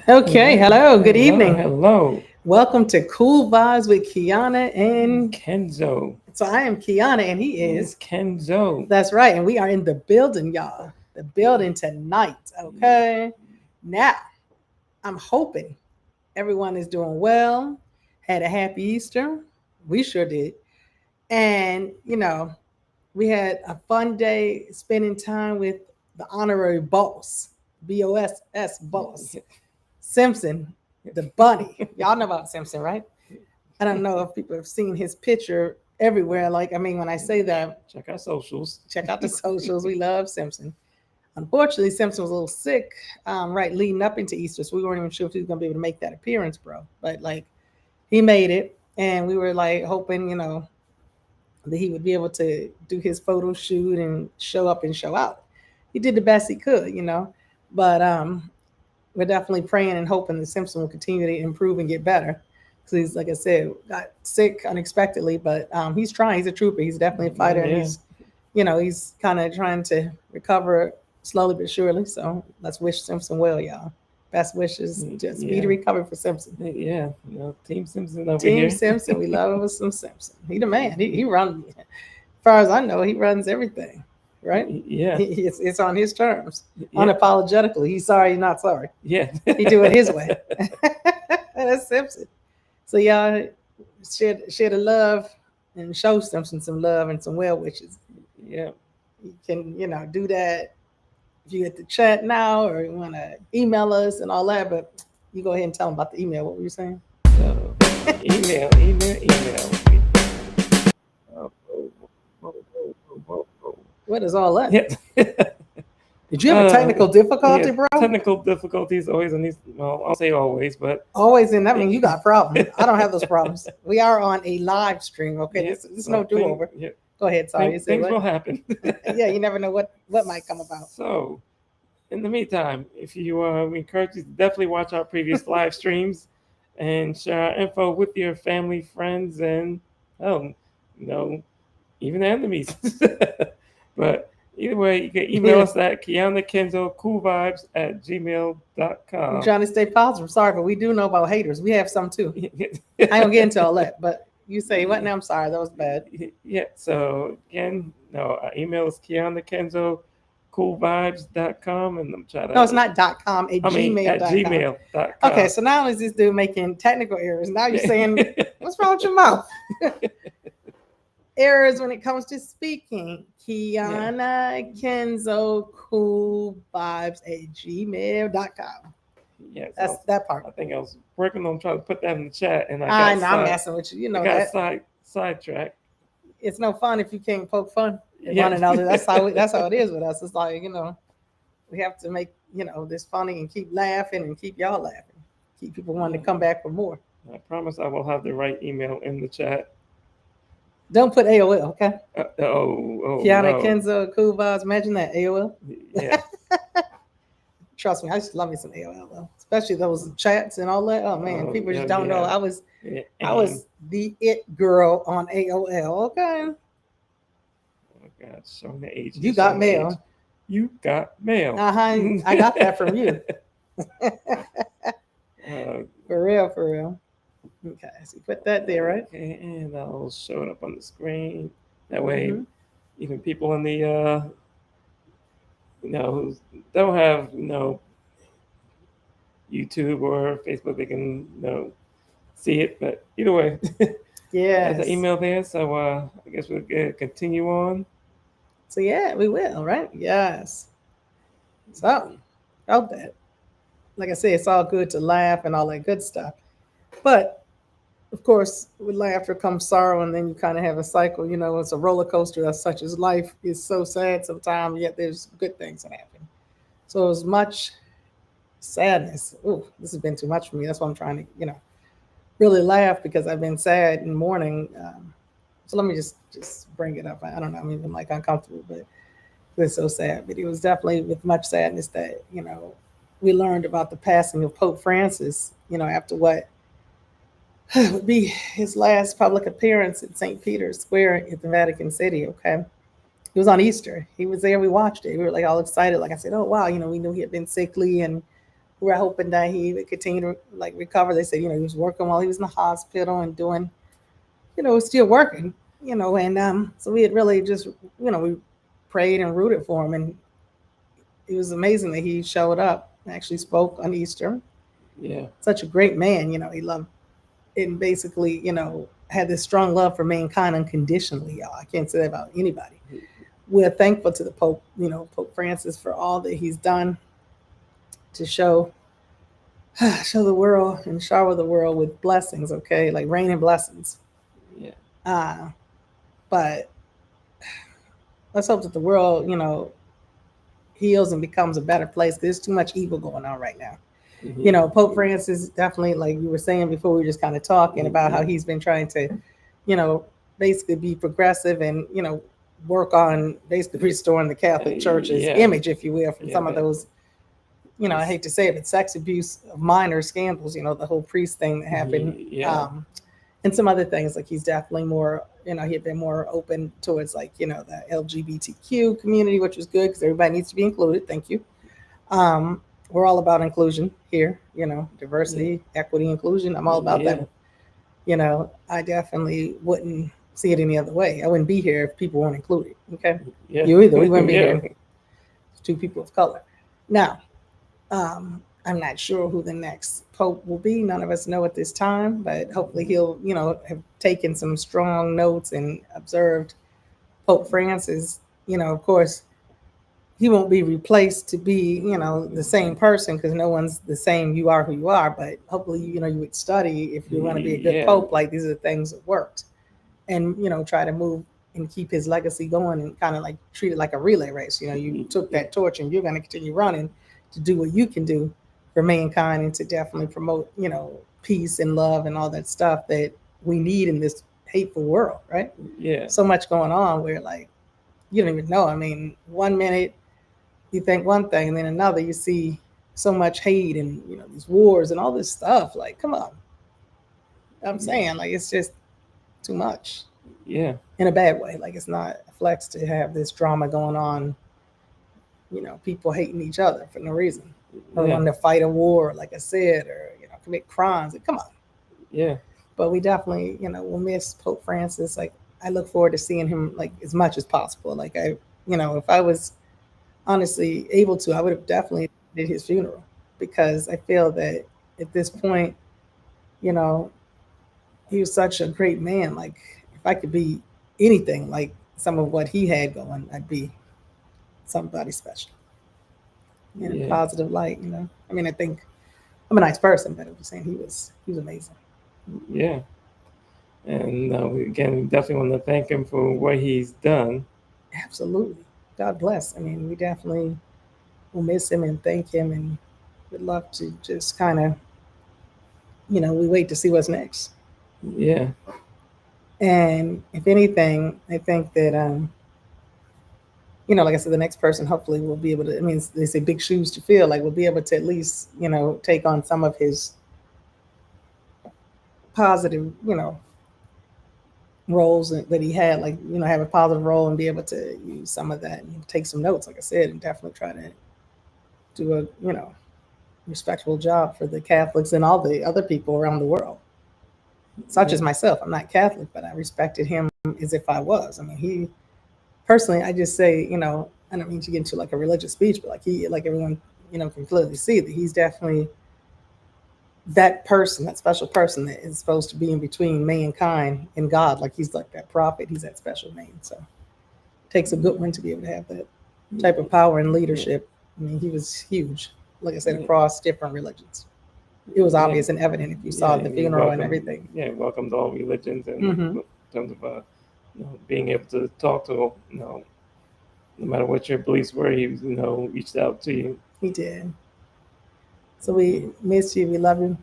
Okay, hello, good Hello, evening. hello. Welcome to Kool Vybez with Kiana and Kenzo. so I am Kiana and he is. It's Kenzo. That's right, and we are in the building, y'all. The building tonight. Okay. Now, I'm hoping everyone is doing well, had a happy Easter. We sure did. And, we had a fun day spending time with the honorary boss, BOSS boss, Simpson, the bunny. Y'all know about Simpson, right? I don't know if people have seen his picture everywhere. Like, I mean, when I say that, Check our socials. check out the socials. We love Simpson. Unfortunately, Simpson was a little sick, right, leading up into Easter, so we weren't even sure if he was going to be able to make that appearance, bro. But like, he made it, and we were like hoping, that he would be able to do his photo shoot and show up and show out. He did the best he could. But we're definitely praying and hoping that Simpson will continue to improve and get better. Because he's, like I said, got sick unexpectedly, but he's trying. He's a trooper. He's definitely a fighter, and Yeah. he's kind of trying to recover slowly but surely. So let's wish Simpson well, y'all. Best wishes, just speedy recovery for Simpson. Yeah. Team Simpson over Team here. Simpson, we love us some Simpson. He the man. He runs. As far as I know, he runs everything. Right? Yeah. It's on his terms, Yeah. unapologetically. He's sorry, he's not sorry. Yeah. He do it his way. That's Simpson. So y'all share the love and show Simpson some love and some well wishes. Yeah. You can, do that if you get the chat now or you want to email us and all that. But you go ahead and tell them about the email. What were you saying? So email. Oh, oh, oh. What is all that? Yeah. Did you have a technical difficulty, bro? Technical difficulties always on these. Well, I'll say always, but always in that means you got problems. I don't have those problems. We are on a live stream. Okay, yeah, this is no do over. Yeah. Go ahead. Sorry, things will happen. Yeah, you never know what might come about. So, in the meantime, if you we encourage you to definitely watch our previous live streams and share our info with your family, friends, and oh, even enemies. But either way, you can email us at Kiana Kenzo Vybez at gmail.com. I'm trying to stay positive. Sorry, but we do know about haters. We have some too. I don't get into all that, but you say what now? I'm sorry, that was bad. Yeah. So again, no, our email is Kiana Kenzo Vybez.com, and I'm trying to. No, it's not .com. At gmail.com. Okay, so not only is this dude making technical errors, now you're saying, what's wrong with your mouth? Errors when it comes to speaking. Kiana Kenzo Vybez at gmail.com. Yes, that's that part. I think I was working on trying to put that in the chat, and I'm messing with you. You know I got sidetracked. It's no fun if you can't poke fun at one another. That's how it is with us. It's like we have to make this funny and keep laughing and keep y'all laughing, keep people wanting to come back for more. I promise I will have the right email in the chat. Don't put AOL, okay? Kiana no. Kenzo Vybez. Imagine that AOL. Yeah. Trust me, I just love me some AOL though, especially those chats and all that. Oh man, people just don't know. I was the it girl on AOL. Okay. Oh my God, showing the age. You got mail. You got mail. I got that from you. For real. Okay, so you put that there, right? Okay, and I'll show it up on the screen. That way, even people in the who don't have YouTube or Facebook, they can see it. But either way, yeah, there's an email there. So I guess we'll continue on. So yeah, we will, right? Yes. So, hope that. Like I said, it's all good to laugh and all that good stuff. But of course, with laughter comes sorrow, and then you kind of have a cycle. It's a roller coaster. That's such as life is so sad sometimes, yet there's good things that happen. So as much sadness. Ooh, this has been too much for me. That's why I'm trying to, really laugh because I've been sad and mourning. So let me just bring it up. I don't know. I'm even like uncomfortable, but it's so sad. But it was definitely with much sadness that, we learned about the passing of Pope Francis, after what would be his last public appearance at St. Peter's Square at the Vatican City. Okay. It was on Easter. He was there. We watched it. We were like all excited. Like I said, oh, wow. We knew he had been sickly and we're hoping that he would continue to like recover. They said, he was working while he was in the hospital and doing, still working, and so we had really just, we prayed and rooted for him, and it was amazing that he showed up and actually spoke on Easter. Yeah. Such a great man, he loved and basically, had this strong love for mankind unconditionally, y'all. I can't say that about anybody. We're thankful to the Pope, Pope Francis, for all that he's done to show the world and shower the world with blessings, okay? Like rain and blessings. Yeah. But let's hope that the world, heals and becomes a better place. There's too much evil going on right now. Pope Francis definitely, like you were saying before, we were just kind of talking about how he's been trying to, basically be progressive and, work on basically restoring the Catholic Church's image, if you will, from some of those, I hate to say it, but sex abuse of minor scandals, the whole priest thing that happened. And some other things, like he's definitely more, he had been more open towards like, the LGBTQ community, which was good because everybody needs to be included. Thank you. We're all about inclusion here, diversity, equity, inclusion. I'm all about that. I definitely wouldn't see it any other way. I wouldn't be here if people weren't included. Okay. You either. We wouldn't be here. Two people of color. Now, I'm not sure who the next pope will be. None of us know at this time, but hopefully he'll, have taken some strong notes and observed Pope Francis. Of course, he won't be replaced to be, the same person because no one's the same. You are who you are. But hopefully, you would study if you want to be a good pope. Like these are the things that worked, and try to move and keep his legacy going and kind of like treat it like a relay race. You took that torch and you're going to continue running to do what you can do for mankind and to definitely promote, peace and love and all that stuff that we need in this hateful world, right? Yeah. So much going on where like you don't even know. I mean, 1 minute you think one thing and then another you see so much hate and these wars and all this stuff. Like, come on. I'm saying like it's just too much. Yeah. In a bad way. Like it's not a flex to have this drama going on, people hating each other for no reason. Or wanting to fight a war, like I said, or commit crimes. Like, come on. Yeah. But we definitely, will miss Pope Francis. Like I look forward to seeing him like as much as possible. Like if I was honestly able to, I would have definitely did his funeral because I feel that at this point, he was such a great man. Like if I could be anything like some of what he had going, I'd be somebody special in a positive light. I mean, I think I'm a nice person, but I'm just saying he was amazing. Yeah. And we definitely want to thank him for what he's done. Absolutely. God bless. I mean, we definitely will miss him and thank him, and would love to just kind of, we wait to see what's next. Yeah. And if anything, I think that, like I said, the next person hopefully will be able to, I mean, they say big shoes to fill, like we'll be able to at least, take on some of his positive, roles that he had, like, have a positive role and be able to use some of that and take some notes, like I said, and definitely try to do a, respectful job for the Catholics and all the other people around the world. Such as myself. I'm not Catholic, but I respected him as if I was. I mean, he personally, I just say, I don't mean to get into like a religious speech, but like everyone, can clearly see that he's definitely that person, that special person that is supposed to be in between mankind and God. Like he's like that prophet. He's that special man. So it takes a good one to be able to have that type of power and leadership. I mean, he was huge, like I said, across different religions. It was obvious and evident if you saw the funeral and everything. Yeah, welcomed all religions and in terms of being able to talk to no matter what your beliefs were, he reached out to you. He did. So we miss you. We love you.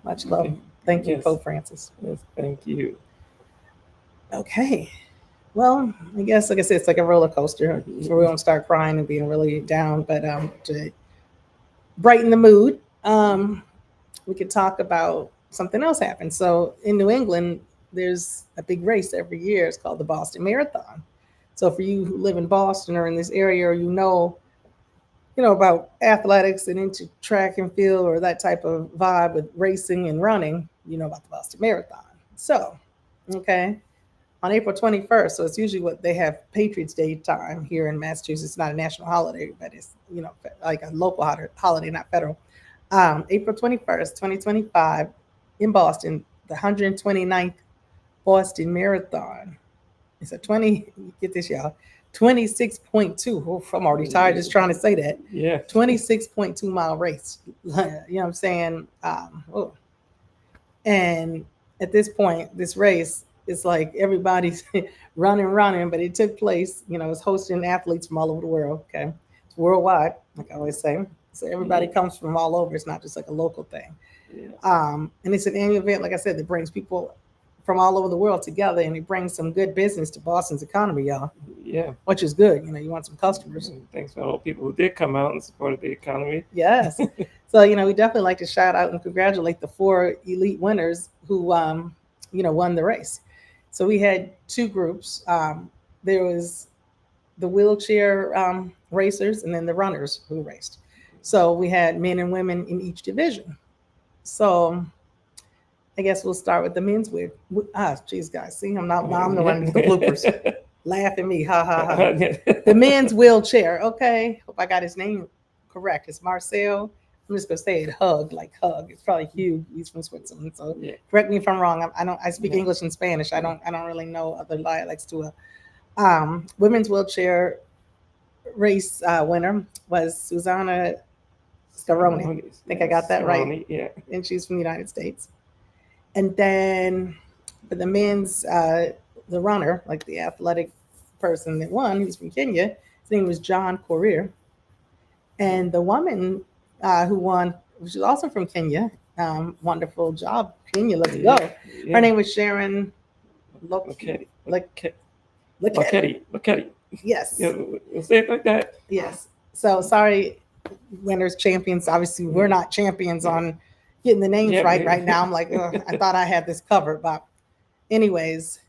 Much love. Thank you, Pope Francis. Yes, thank you. Okay. Well, I guess, like I said, it's like a roller coaster. So we won't start crying and being really down, but to brighten the mood, we could talk about something else happened. So in New England, there's a big race every year. It's called the Boston Marathon. So for you who live in Boston or in this area, or about athletics and into track and field or that type of vibe with racing and running, you know about the Boston Marathon. So, okay, on April 21st, so it's usually what they have Patriots Day time here in Massachusetts. It's not a national holiday, but it's, like a local holiday, not federal. April 21st, 2025, in Boston, the 129th Boston Marathon. It's a 20, get this, y'all, 26.2. Oof, I'm already tired just trying to say that. Yeah. 26.2 mile race. You know what I'm saying? Oh. And at this point, this race is like everybody's running, but it took place, it's hosting athletes from all over the world. Okay. It's worldwide, like I always say. So everybody comes from all over. It's not just like a local thing. Yeah. And it's an annual event, like I said, that brings people from all over the world together, and it brings some good business to Boston's economy, y'all. Yeah. Which is good. You want some customers. Thanks for all the people who did come out and supported the economy. Yes. So, we definitely like to shout out and congratulate the 4 elite winners who, won the race. So we had 2 groups. There was the wheelchair racers and then the runners who raced. So we had men and women in each division. So I guess we'll start with the men's wheel. Geez, guys, see, I'm not. Now I'm the one with the bloopers. Laugh at me, ha ha ha. The men's wheelchair. Okay, hope I got his name correct. It's Marcel. I'm just gonna say it. Hug, like hug. It's probably Hugh. He's from Switzerland. So correct me if I'm wrong. I don't. I speak English and Spanish. I don't really know other dialects to it. Women's wheelchair race winner was Susanna Scaroni. I think I got that right. Yeah. And she's from the United States. And then for the men's, the runner, like the athletic person that won, he's from Kenya. His name was John Korir. And the woman who won, which is also from Kenya, wonderful job, Kenya, let's go. Yeah. Her name was Sharon Loketti. Yes. Yeah, we'll say it like that. Yes. So sorry, winners, champions. Obviously, we're not champions on getting the names right now. I'm like, I thought I had this covered. But anyways,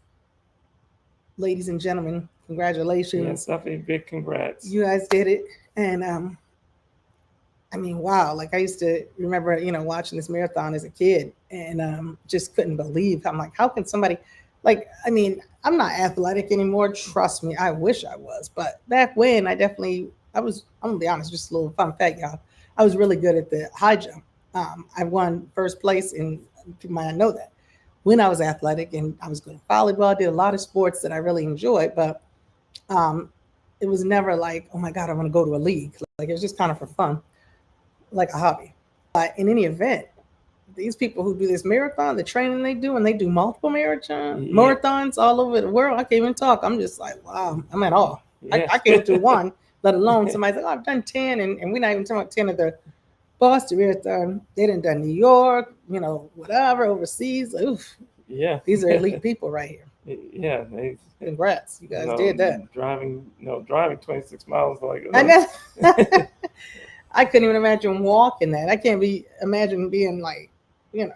ladies and gentlemen, congratulations. Yes, definitely big congrats. You guys did it. And I mean, wow. Like I used to remember, watching this marathon as a kid and just couldn't believe. I'm like, how can somebody, like, I mean, I'm not athletic anymore. Trust me. I wish I was. But back when I'm going to be honest, just a little fun fact, y'all. I was really good at the high jump. I won first place, and people might not know that, when I was athletic, and I was good at volleyball. I did a lot of sports that I really enjoyed, but it was never like, oh my God, I want to go to a league. Like it was just kind of for fun, like a hobby. In any event, these people who do this marathon, the training they do, and they do multiple marathons all over the world. I can't even talk. I'm just like, wow, I'm at all. Yeah. I can't do one, let alone somebody's like, oh, I've done 10, and we're not even talking about 10 of the Boston Marathon. They done New York, whatever, overseas. Oof. Yeah. These are elite people right here. Yeah. Congrats. You guys did that. Driving 26 miles. Like, I know. I couldn't even imagine walking that. I can't imagine being like, I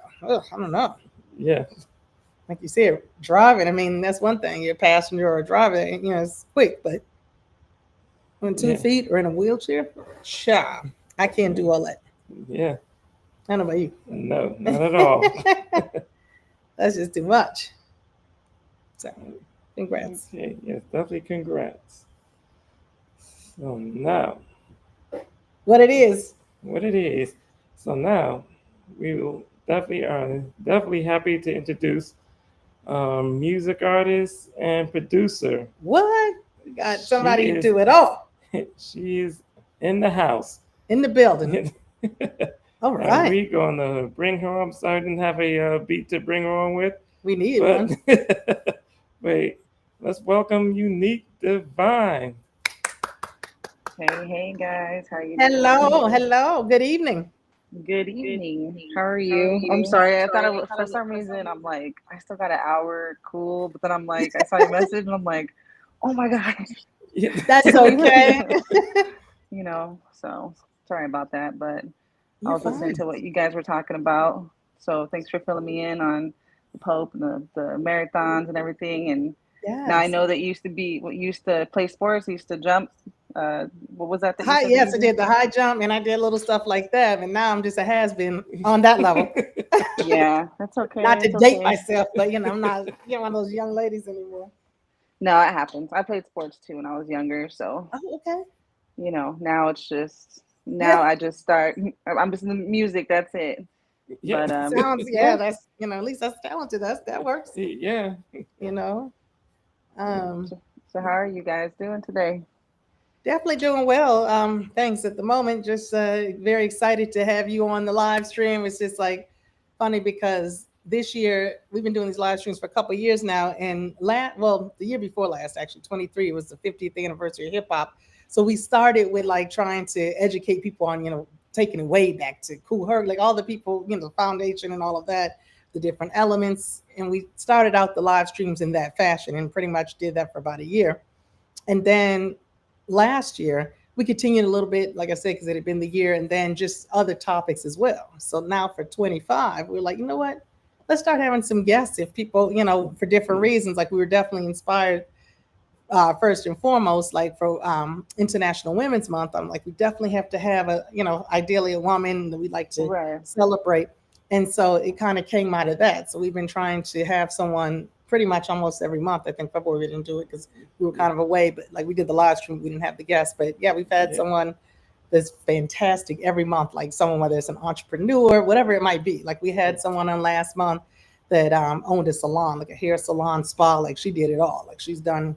don't know. Yeah. Like you said, driving, I mean, that's one thing. You're a passenger or a driver, it's quick, but on 2 feet or in a wheelchair, I can't do all that. Yeah. I don't know about you. No, not at all. That's just too much. So, congrats. Okay, yes, definitely congrats. So now. What it is. So now, we will definitely happy to introduce music artist and producer. What? We got somebody to do it all. She is in the house. In the building. All right. We're going to bring her on. Sorry, I didn't have a beat to bring her on with. We need one. Wait, let's welcome Unique Divine. Hey guys, how are you doing? Hello. Good evening. Good evening. How are you? I'm sorry. I thought it was, for some reason, I'm like, I still got an hour. Cool. But then I'm like, I saw your message and I'm like, oh my gosh. That's okay. So sorry about that. But I was listening to what you guys were talking about. So thanks for filling me in on the Pope and the marathons and everything. And now I know that you used to play sports, you used to jump What was that you High, said that yes, you I did? did the high jump and I did little stuff like that. And now I'm just a has been on that level. Yeah, that's Not okay. to It's date okay. myself, but I'm not one of those young ladies anymore. No, it happens. I played sports too when I was younger, so Oh, okay. now it's just Yeah. now I just start. I'm just in the music. That's it. Yeah. But Sounds, yeah, yeah. that's, at least that's talented. That works, Yeah. you know. Um, So how are you guys doing today? Definitely doing well. Thanks. At the moment, just very excited to have you on the live stream. It's just like funny because this year we've been doing these live streams for a couple of years now, and the year before last, actually, 23 was the 50th anniversary of hip hop. So we started with like trying to educate people on taking it way back to Kool Herc, like all the people, the foundation and all of that, the different elements, and we started out the live streams in that fashion, and pretty much did that for about a year. And then last year, we continued a little bit, like I said, because it had been the year, and then just other topics as well. So now for 25, we're like, you know what? Let's start having some guests if people, for different reasons. Like we were definitely inspired, first and foremost, like for International Women's Month. I'm like, we definitely have to have ideally a woman that we'd like to Right. celebrate. And so it kind of came out of that. So we've been trying to have someone pretty much almost every month. I think February we didn't do it because we were kind of away, but like we did the live stream, we didn't have the guests. But yeah, we've had someone that's fantastic every month, like someone, whether it's an entrepreneur, whatever it might be. Like we had someone on last month that owned a salon, like a hair salon, spa. Like she did it all. Like she's done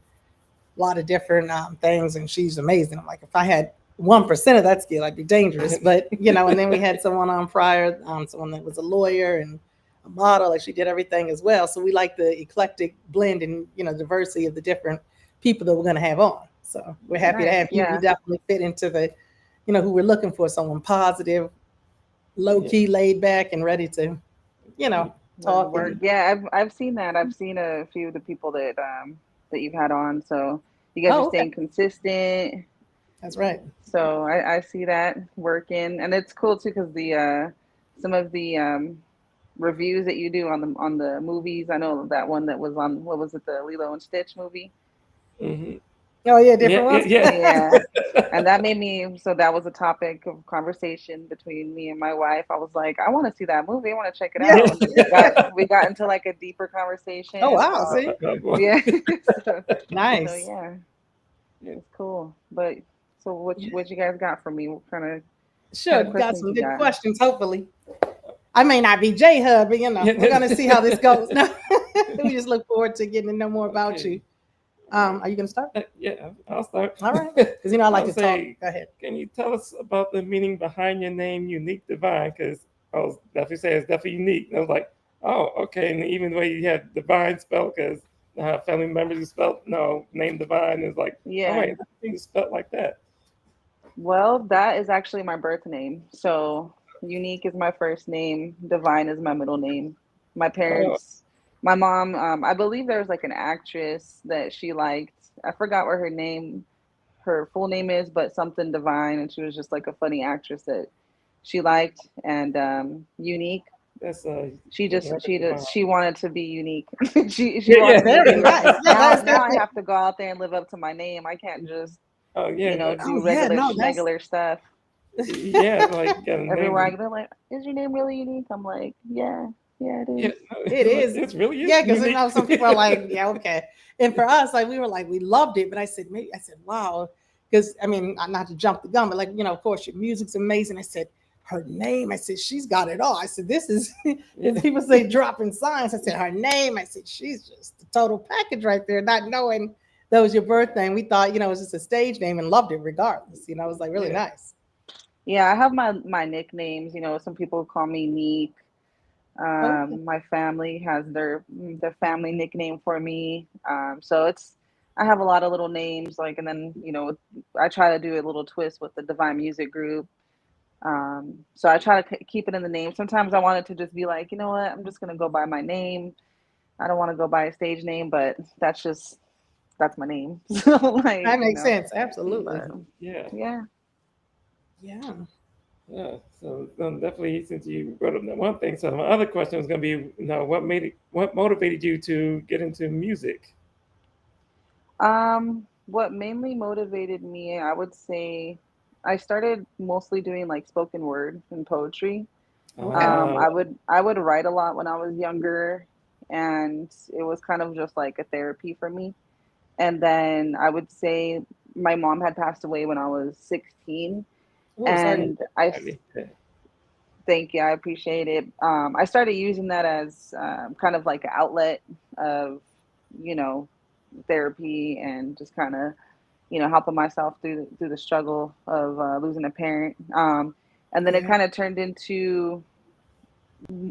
a lot of different things, and she's amazing. I'm like, if I had 1% of that skill, I'd be dangerous. But and then we had someone on prior, someone that was a lawyer and a model. Like she did everything as well. So we like the eclectic blend and diversity of the different people that we're going to have on. So we're happy to Nice. have you. You Yeah. definitely fit into the, who we're looking for. Someone positive, low key, laid back, and ready to, talk. Work. And Yeah, I've seen that. I've seen a few of the people that you've had on. So you guys are oh, okay, staying consistent. that's right. So I see that working, and it's cool too because the some of the reviews that you do on the movies. I know that one that was on, what was it, the Lilo and Stitch movie? Mm-hmm. Oh yeah, Yeah. different ones. Yeah. And that made me, so that was a topic of conversation between me and my wife. I was like, I want to see that movie. I want to check it Yeah. out. And then we got into like a deeper Oh conversation wow, about, see, yeah. so, so nice. yeah, it's cool. But so what you guys got for me? What kind Sure, of got questions some you good got? questions. Hopefully, I may not be J Hub, but we're gonna see how this goes. No, we just look forward to getting to know more about you. Okay. Are you gonna start? Yeah, I'll start. All right, because I like I'll to talk. say, Go ahead. can you tell us about the meaning behind your name, Unique Divine? Because I was definitely saying it's definitely unique. And I was like, oh, okay. And even the way you had Divine spelled, because family members who spelled name Divine is like, oh Yeah. wait, everything is spelled like that. Well, that is actually my birth name. So Unique is my first name. Divine is my middle name. My Oh, parents, my mom, I believe there was like an actress that she liked. I forgot what her full name is, but something Divine, and she was just like a funny actress that she liked. And Unique, that's she wanted to be unique. she Yeah, wanted me to Very be like, nice. Yeah, that's now I definitely. have to go out there and live up to my name. I can't just oh yeah, Oh do yeah, regular no, that's schmegular stuff. yeah, like got a Everywhere I name. go, they're like, "Is your name really unique?" I'm like, "Yeah, yeah, it Yeah, is." no, it is. it's really is Yeah, because unique. some people are like, yeah, okay. And for us, like we were like, we loved it, but I said, wow, because I mean, not to jump the gun, but like of course, your music's amazing. I said, her name. I said, she's got it all. I said, this is. Yeah. As people say, dropping signs. I said, her name. I said, she's just the total package right there. Not knowing that was your birth name, we thought it was just a stage name and loved it regardless. It was like really Yeah. nice. Yeah, I have my nicknames. Some people call me Neek. Okay. My family has their family nickname for me. So I have a lot of little names, like, and then I try to do a little twist with the Divine Music Group. So I try to keep it in the name. Sometimes I want it to just be like, you know what, I'm just gonna go by my name. I don't want to go by a stage name, but that's my name. So like, That makes sense. Absolutely. but Yeah. yeah. Yeah. Yeah, so definitely, since you brought up that one thing, so my other question was going to be, what motivated you to get into music? what mainly motivated me, I would say, I started mostly doing like spoken word and poetry. Okay. I would write a lot when I was younger, and it was kind of just like a therapy for me. And then I would say my mom had passed away when I was 16, Oh, sorry. and I Yeah. thank you, I appreciate it. I started using that as kind of like an outlet of, you know, therapy and just kind of, helping myself through the struggle of losing a parent. And then it Yeah. kind of turned into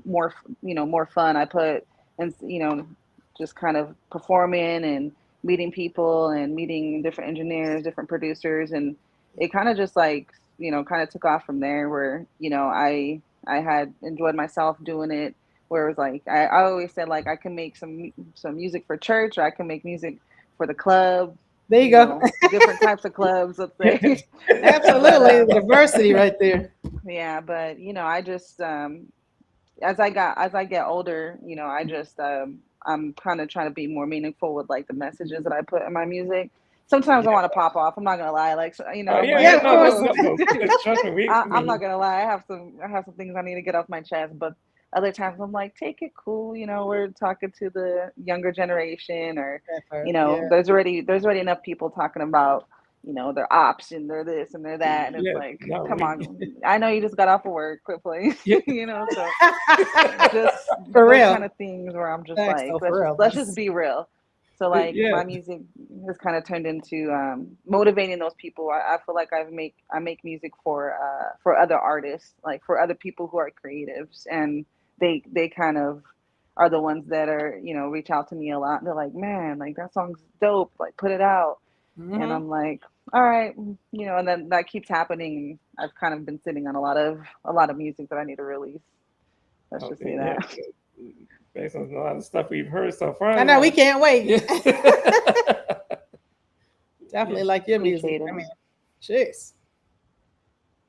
more, more fun. I put, and just kind of performing and meeting people and meeting different engineers, different producers, and it kind of just like, kind of took off from there. Where I had enjoyed myself doing it. Where it was like I always said like I can make some music for church, or I can make music for the club. There you go. Different types of clubs, let's say. but Absolutely. Diversity right there. yeah, but I just as I get older, I just I'm kind of trying to be more meaningful with like the messages that I put in my music. Sometimes I Yeah. want to pop off. I'm not gonna lie, like Oh yeah, but yeah. Yeah, of No, no, course. no, no. Trust me. I I'm not mean, gonna lie. I have some things I need to get off my chest, but other times I'm like, take it cool. We're talking to the younger generation, or That part. Yeah. there's already enough people talking about their ops and their this and their that, and it's yeah. like, No, come we. on. I know you just got off of work. Quit playing. Yeah. So just For those real. kind of things where I'm just Facts like, though, let's for just real. let's just be real. So like Yeah. my music has kind of turned into motivating those people. I feel like I make music for other artists, like for other people who are creatives, and they kind of are the ones that are reach out to me a lot. They're like, man, like that song's dope, like put it out. And Hmm. I'm like, all right, and then that keeps happening. I've kind of been sitting on a lot of music that I need to release. Let's Oh, just say yeah. that. Based on a lot of stuff we've heard so far, I know we like, can't wait. yeah. Yeah. Definitely like your music. Appreciate I it. mean, jeez.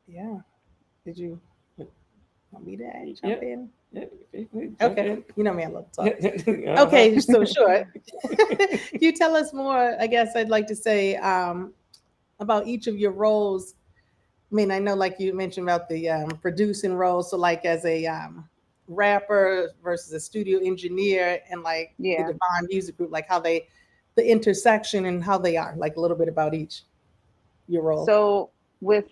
Yeah. Did you want me to Yeah. jump in? Yeah. Jump Okay. in. You know me, I love to talk. Uh-huh. Okay, so sure. Can you tell us more? I guess I'd like to say about each of your roles. I mean, I know, like you mentioned about the producing role. So, like as a rapper versus a studio engineer, and like the Yeah. Divine Music Group, like how they, the intersection and how they are, like a little bit about each your role. So with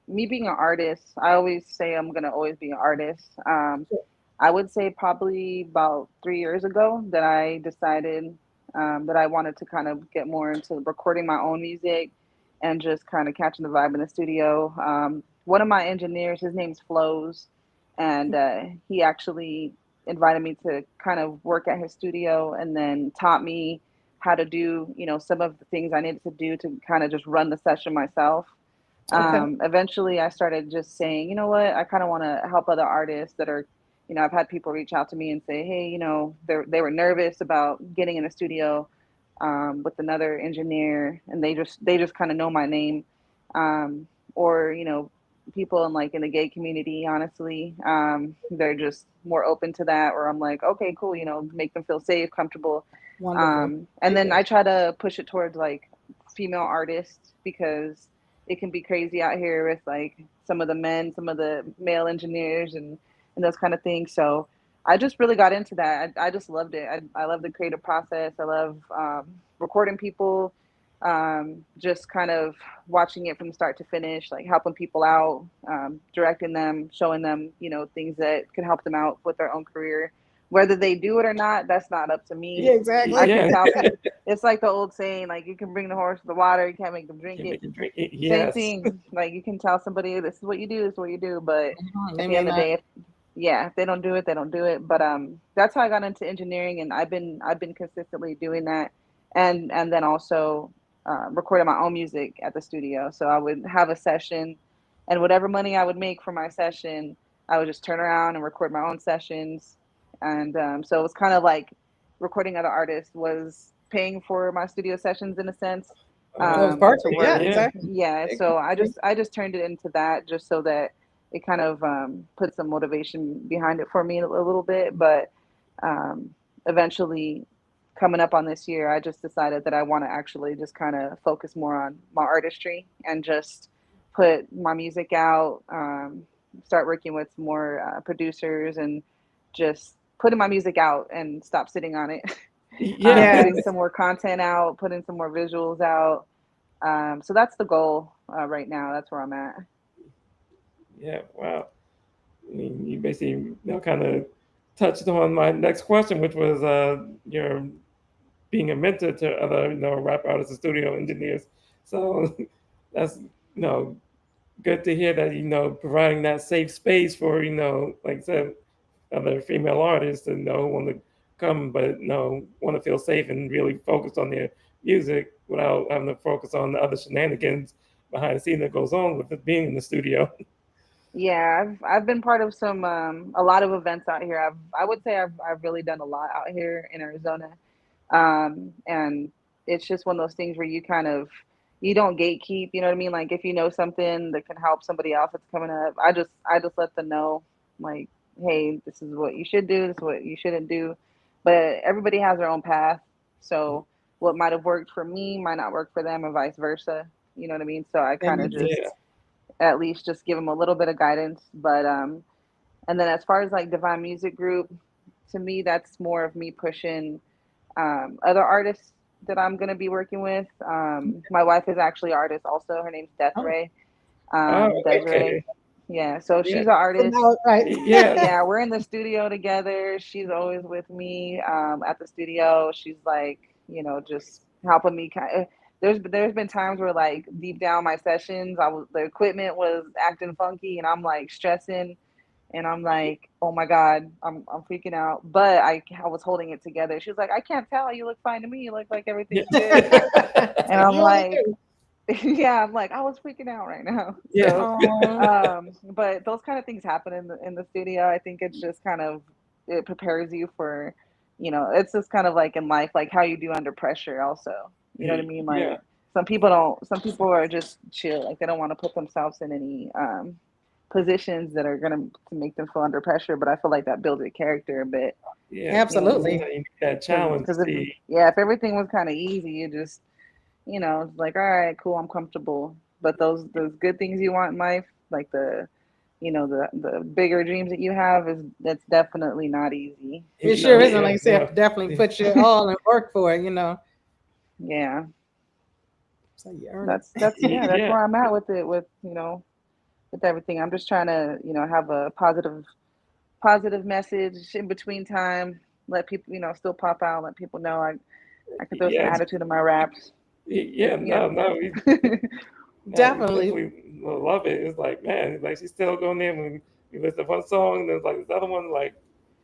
me being an artist, I always say I'm gonna always be an artist. I would say probably about 3 years ago that I decided that I wanted to kind of get more into recording my own music and just kind of catching the vibe in the studio. One of my engineers, his name's Flows, and he actually invited me to kind of work at his studio and then taught me how to do, some of the things I needed to do to kind of just run the session myself. Okay. Eventually, I started just saying, you know what, I kind of want to help other artists that are, I've had people reach out to me and say, hey, they were nervous about getting in a studio with another engineer, and they just kind of know my name, or people in the gay community. Honestly, they're just more open to that. Or I'm like, okay, cool, make them feel safe, comfortable, Wonderful. and then Yeah. I try to push it towards like female artists because it can be crazy out here with like some of the male engineers and those kind of things. So I just really got into that. I just loved it. I love the creative process. I love recording people, just kind of watching it from start to finish, like helping people out, directing them, showing them, things that can help them out with their own career. Whether they do it or not, that's not up to Yeah, me. I exactly. can Yeah. tell people. It's like the old saying, like you can bring the horse to the water, you can't make them drink Can it. make it drink it. Same Yes. thing. Like you can tell somebody this is what you do, this is what you do, but Mhm. at They the may end of the not. day, if they don't do it, they don't do it. But that's how I got into engineering, and I've been consistently doing that, and then also recording my own music at the studio. So I would have a session, and whatever money I would make from my session, I would just turn around and record my own sessions, and so it was kind of like recording other artists was paying for my studio sessions in a sense. That was To perfect. Yeah, where, Yeah. exactly. yeah, so I just turned it into that just so that it kind of put some motivation behind it for me a little bit. But um, eventually, coming up on this year, I just decided that I want to actually just kind of focus more on my artistry and just put my music out, start working with more producers, and just putting my music out and stop sitting on it. Yeah. Putting Yes. some more content out, putting some more visuals out. So that's the goal right now. That's where I'm at. Yeah. Wow. I mean, you basically kind of touched on my next question, which was your being a mentor to other rap artists and studio engineers. So that's good to hear that providing that safe space for like I said, other female artists to want to come, but want to feel safe and really focus on their music without having to focus on the other shenanigans behind the scene that goes on with it being in the studio. Yeah, I've been part of some a lot of events out here. I would say I've really done a lot out here in Arizona. And it's just one of those things where you kind of you don't gatekeep, you know what I mean? Like if you know something that can help somebody else that's coming up, I just let them know like, hey, this is what you should do, this is what you shouldn't do. But everybody has their own path. So what might have worked for me might not work for them and vice versa. You know what I mean? So I kind of Amen. just Yeah. at least just give them a little bit of guidance. But and then as far as like Divine Music Group, to me that's more of me pushing other artists that I'm gonna be working with. My wife is actually an artist also. Her name's Oh, Desiree. Oh, Desiree. okay. Yeah, so Yeah. she's an artist. no, right. Yeah. Yeah, we're in the studio together. She's always with me at the studio. She's like, just helping me. There's been times where like deep down my sessions, the equipment was acting funky, and I'm like stressing, and I'm like, oh my god, I'm freaking out. But I was holding it together. She was like, I can't tell. You look fine to me. You look like Yeah. everything's good. So And I'm you only like, do. yeah, I'm like, I was freaking out right now. Yeah. So Oh, but those kind of things happen in the studio. I think it's just kind of it prepares you for, it's just kind of like in life, like how you do under pressure also. You know what I mean? Yeah. Like some people are just chill, like they don't want to put themselves in any positions that are gonna to make them feel under pressure. But I feel like that builds a character a bit, Yeah. absolutely. Sometimes you need that challenge to because see. if everything was kind of easy, you just it's like, all right, cool, I'm comfortable. But those good things you want in life, like the bigger dreams that you have, is that's definitely not easy. It sure So isn't. Yeah. Like I said, you have No. to definitely put your all and work for it. yeah, So you earn that's it. that's yeah, that's Yeah. where I'm at with it, with everything. I'm just trying to have a positive message in between time. Let people still pop out. Let people know I can throw some Yeah. attitude in my raps. Yeah. Yep. No. No. No, we Definitely. definitely love it. It's like, man, like she's still going there when we listen to one song, and there's like this other one, like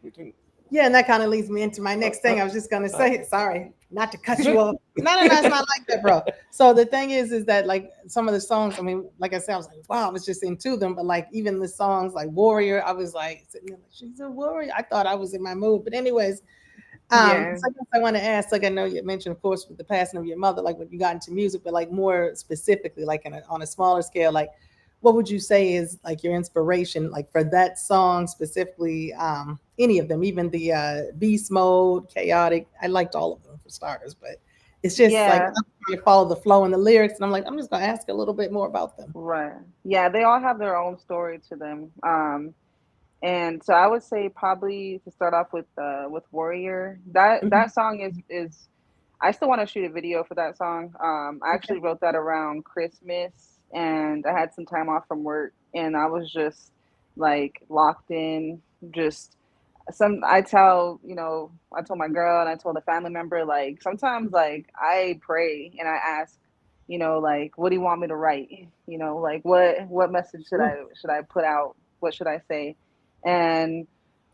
between. Yeah, and that kind of leads me into my Uh, next uh, thing. I was just gonna uh, say, sorry, not to cut you off. No, no, no, it's not like that, bro. So the thing is that like some of the songs, I mean, like I said, I was like, wow, I was just into them. But like even the songs like Warrior, I was like, sitting there like, she's a warrior. I thought I was in my mood. But anyways, Yeah. so I guess I want to ask, like I know you mentioned, of course, with the passing of your mother, like when you got into music, but like more specifically, like on a smaller scale, like what would you say is like your inspiration, like for that song specifically? Any of them, even the Beast Mode, Chaotic. I liked all of them for starters, but it's just like Yeah. I'm trying to follow the flow and the lyrics, and I'm like, I'm just gonna ask a little bit more about them. Right. Yeah, they all have their own story to them. And so I would say probably to start off with Warrior. That Mhm. song is I still want to shoot a video for that song. I actually Okay. wrote that around Christmas, and I had some time off from work, and I was just like locked in. Just some I told my girl and I told a family member, like sometimes like I pray and I ask, like what do you want me to write? Like what message Sure. should I put out? What should I say? And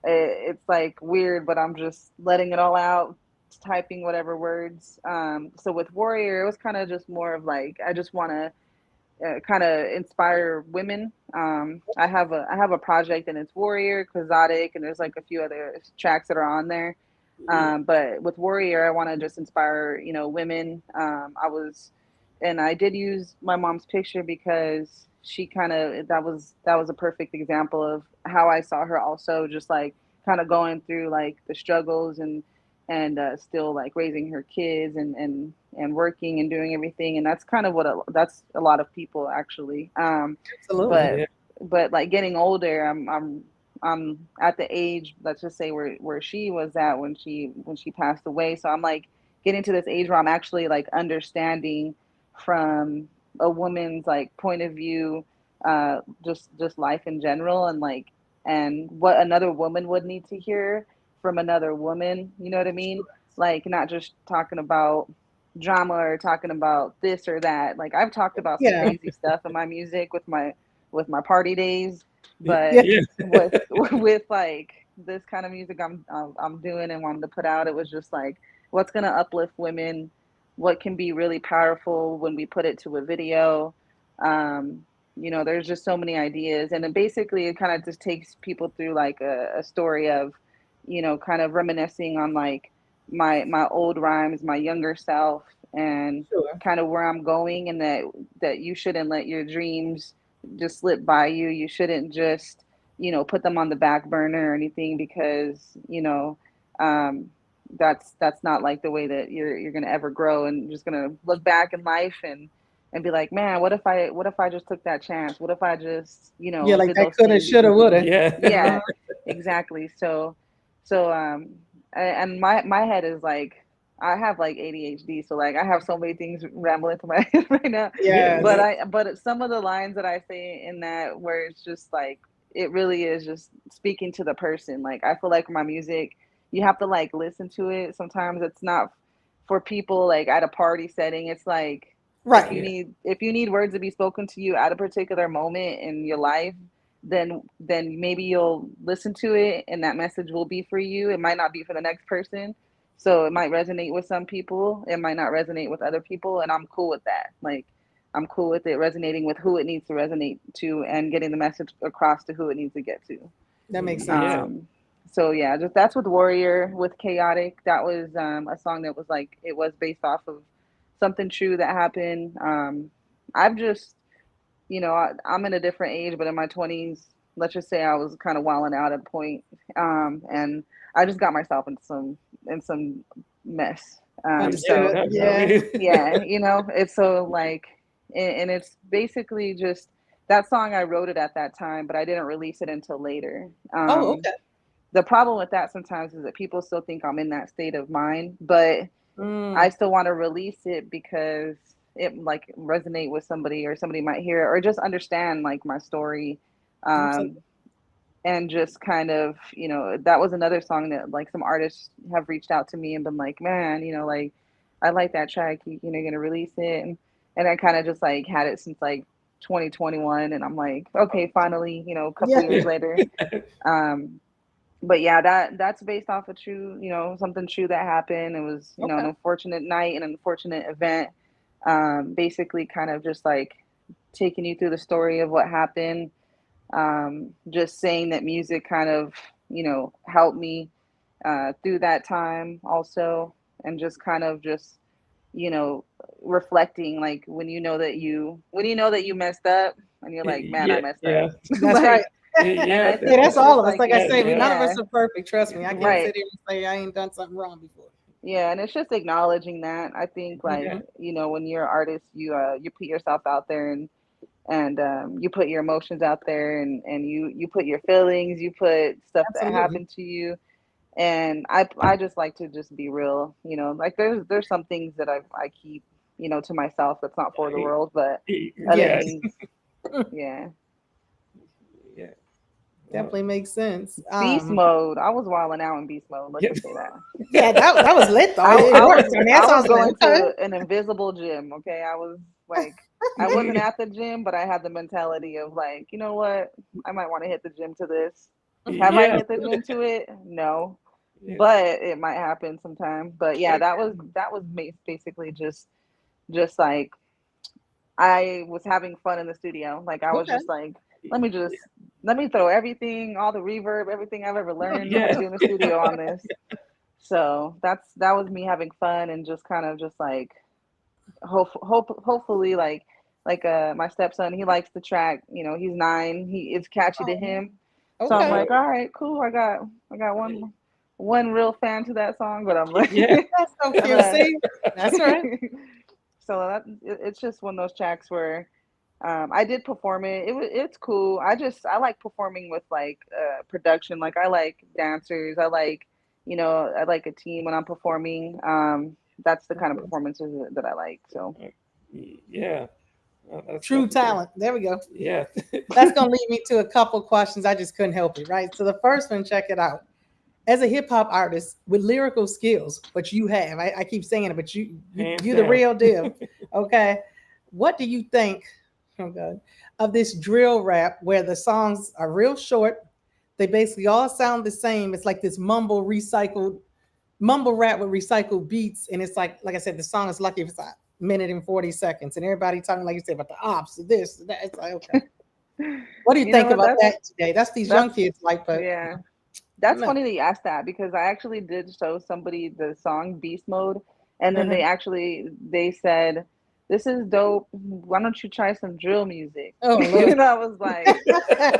it's like weird, but I'm just letting it all out, typing whatever words. So with Warrior, it was kind of just more of like I just want to kind of inspire women. I have a project, and it's Warrior, Exotic, and there's like a few other tracks that are on there. But with Warrior, I want to just inspire women. And I did use my mom's picture because she kind of that was a perfect example of how I saw her also just like kind of going through like the struggles and and still like raising her kids and working and doing everything. And that's kind of that's a lot of people actually. Absolutely. But Yeah. like getting older, I'm at the age, let's just say where she was at when she passed away. So I'm like getting to this age where I'm actually like understanding from a woman's like point of view, just life in general, and like and what another woman would need to hear from another woman. You know what I mean? Like not just talking about drama or talking about this or that. Like I've talked about some Yeah. crazy stuff in my music with my party days, but Yeah. Yeah. with like this kind of music I'm doing and wanting to put out, it was just like what's gonna uplift women, what can be really powerful when we put it to a video. Um, there's just so many ideas, and then basically it kind of just takes people through like a story of, kind of reminiscing on like my old rhymes, my younger self, and Sure. kind of where I'm going, and that you shouldn't let your dreams just slip by you. You shouldn't just, put them on the back burner or anything, because, um, that's not like the way that you're gonna ever grow, and just gonna look back in life and be like, man, what if I just took that chance? What if I just, Yeah, like did that those coulda, things? shoulda, woulda. Yeah. Yeah, exactly. And my head is like, I have like ADHD, so like I have so many things rambling through my head right now. Yeah. Yes. But some of the lines that I say in that, where it's just like it really is just speaking to the person. Like I feel like my music, you have to like listen to it. Sometimes it's not for people like at a party setting. It's like Right. if you need words to be spoken to you at a particular moment in your life, then maybe you'll listen to it and that message will be for you. It might not be for the next person. So it might resonate with some people, it might not resonate with other people, and I'm cool with that. Like I'm cool with it resonating with who it needs to resonate to, and getting the message across to who it needs to get to. That makes sense. Yeah. Um, so yeah, just that's with Warrior. With Chaotic, that was a song that was like, it was based off of something true that happened. I've just, I'm in a different age, but in my 20s, let's just say I was kind of wilding out at a point, and I just got myself in some mess. Yeah. So Understood. Yeah. Definitely. yeah, it's so like, and it's basically just that song. I wrote it at that time, but I didn't release it until later. Oh, okay. The problem with that sometimes is that people still think I'm in that state of mind, but I Mm. still want to release it because it like resonate with somebody, or somebody might hear it, or just understand like my story. Absolutely. Um, and just kind of, that was another song that like some artists have reached out to me and been like, man, like I like that track, you're gonna release it, and I kind of just like had it since like 2021, and I'm like, okay, finally, a couple Yeah. years later. um but yeah, that's based off a true, something true that happened. It was, an Okay. unfortunate night, an unfortunate event. Basically kind of just like taking you through the story of what happened. Just saying that music kind of, helped me through that time also, and just kind of just, you know, reflecting, like when you know that you messed up, and you're like, man, I Yeah. messed up. Yeah. That's right. Like, and Yeah. I Yeah, think that's it's Definitely. all just of us. like, Like I Yeah. say, we Yeah. none of us yeah, are perfect. Trust me. I can't right. sit here and say I ain't done something wrong before. Yeah, and it's just acknowledging that. I think like, Yeah. Hmm. when you're an artist, you put yourself out there, and you put your emotions out there, and you put your feelings, you put stuff that Absolutely. happened to you. And I just like to just be real, like there's some things that I keep, to myself, that's not for the world, but other Yeah. things, yeah. Yeah. Well, Definitely makes sense. Beast mode. I was wilding out in beast mode. Let's yeah. just say that. Yeah, that was lit though. I It I worked. was I mean, that I was sounds lit. going Okay. to an invisible gym. Okay, I was like, I wasn't at the gym, but I had the mentality of like, you know what? I might want to hit the gym to this. Have I Yeah. hit the gym to it? No, Yeah. but it might happen sometime. But yeah, that was basically just like I was having fun in the studio. Like I was Okay. just like, let me just let me throw everything, all the reverb, everything I've ever learned how to Yeah. do in the studio on this. So that was me having fun, and just kind of just like hopefully like my stepson, he likes the track. He's 9. It's catchy to Oh, him. So I'm okay. like, all right, cool. I got one. one real fan to that song, but I'm like, Yeah. That's so I'm cute. See, that's right. so it's just one of those tracks where I did perform it. It's cool. I like performing with like production. Like I like dancers. I like I like a team when I'm performing. That's the kind of performances that I like. So Yeah. True That's good. talent. There we go. Yeah. That's gonna lead me to a couple questions. I just couldn't help it, right? So the first one, check it out. As a hip hop artist with lyrical skills, which you have, I keep saying it, but Hands you the down. real deal. Okay. What do you think, oh God, of this drill rap where the songs are real short? They basically all sound the same. It's like this mumble rap with recycled beats. And it's like I said, the song is lucky if it's a minute and 40 seconds. And everybody talking, like you said, about the ops, this, that. It's like, okay. What do you you know think what? about that today? That's these young That's kids like, but yeah. I don't That's know. funny that you asked that because I actually did show somebody the song Beast Mode, and then they said, "This is dope. Why don't you try some drill music?" Oh Lord. And I was like,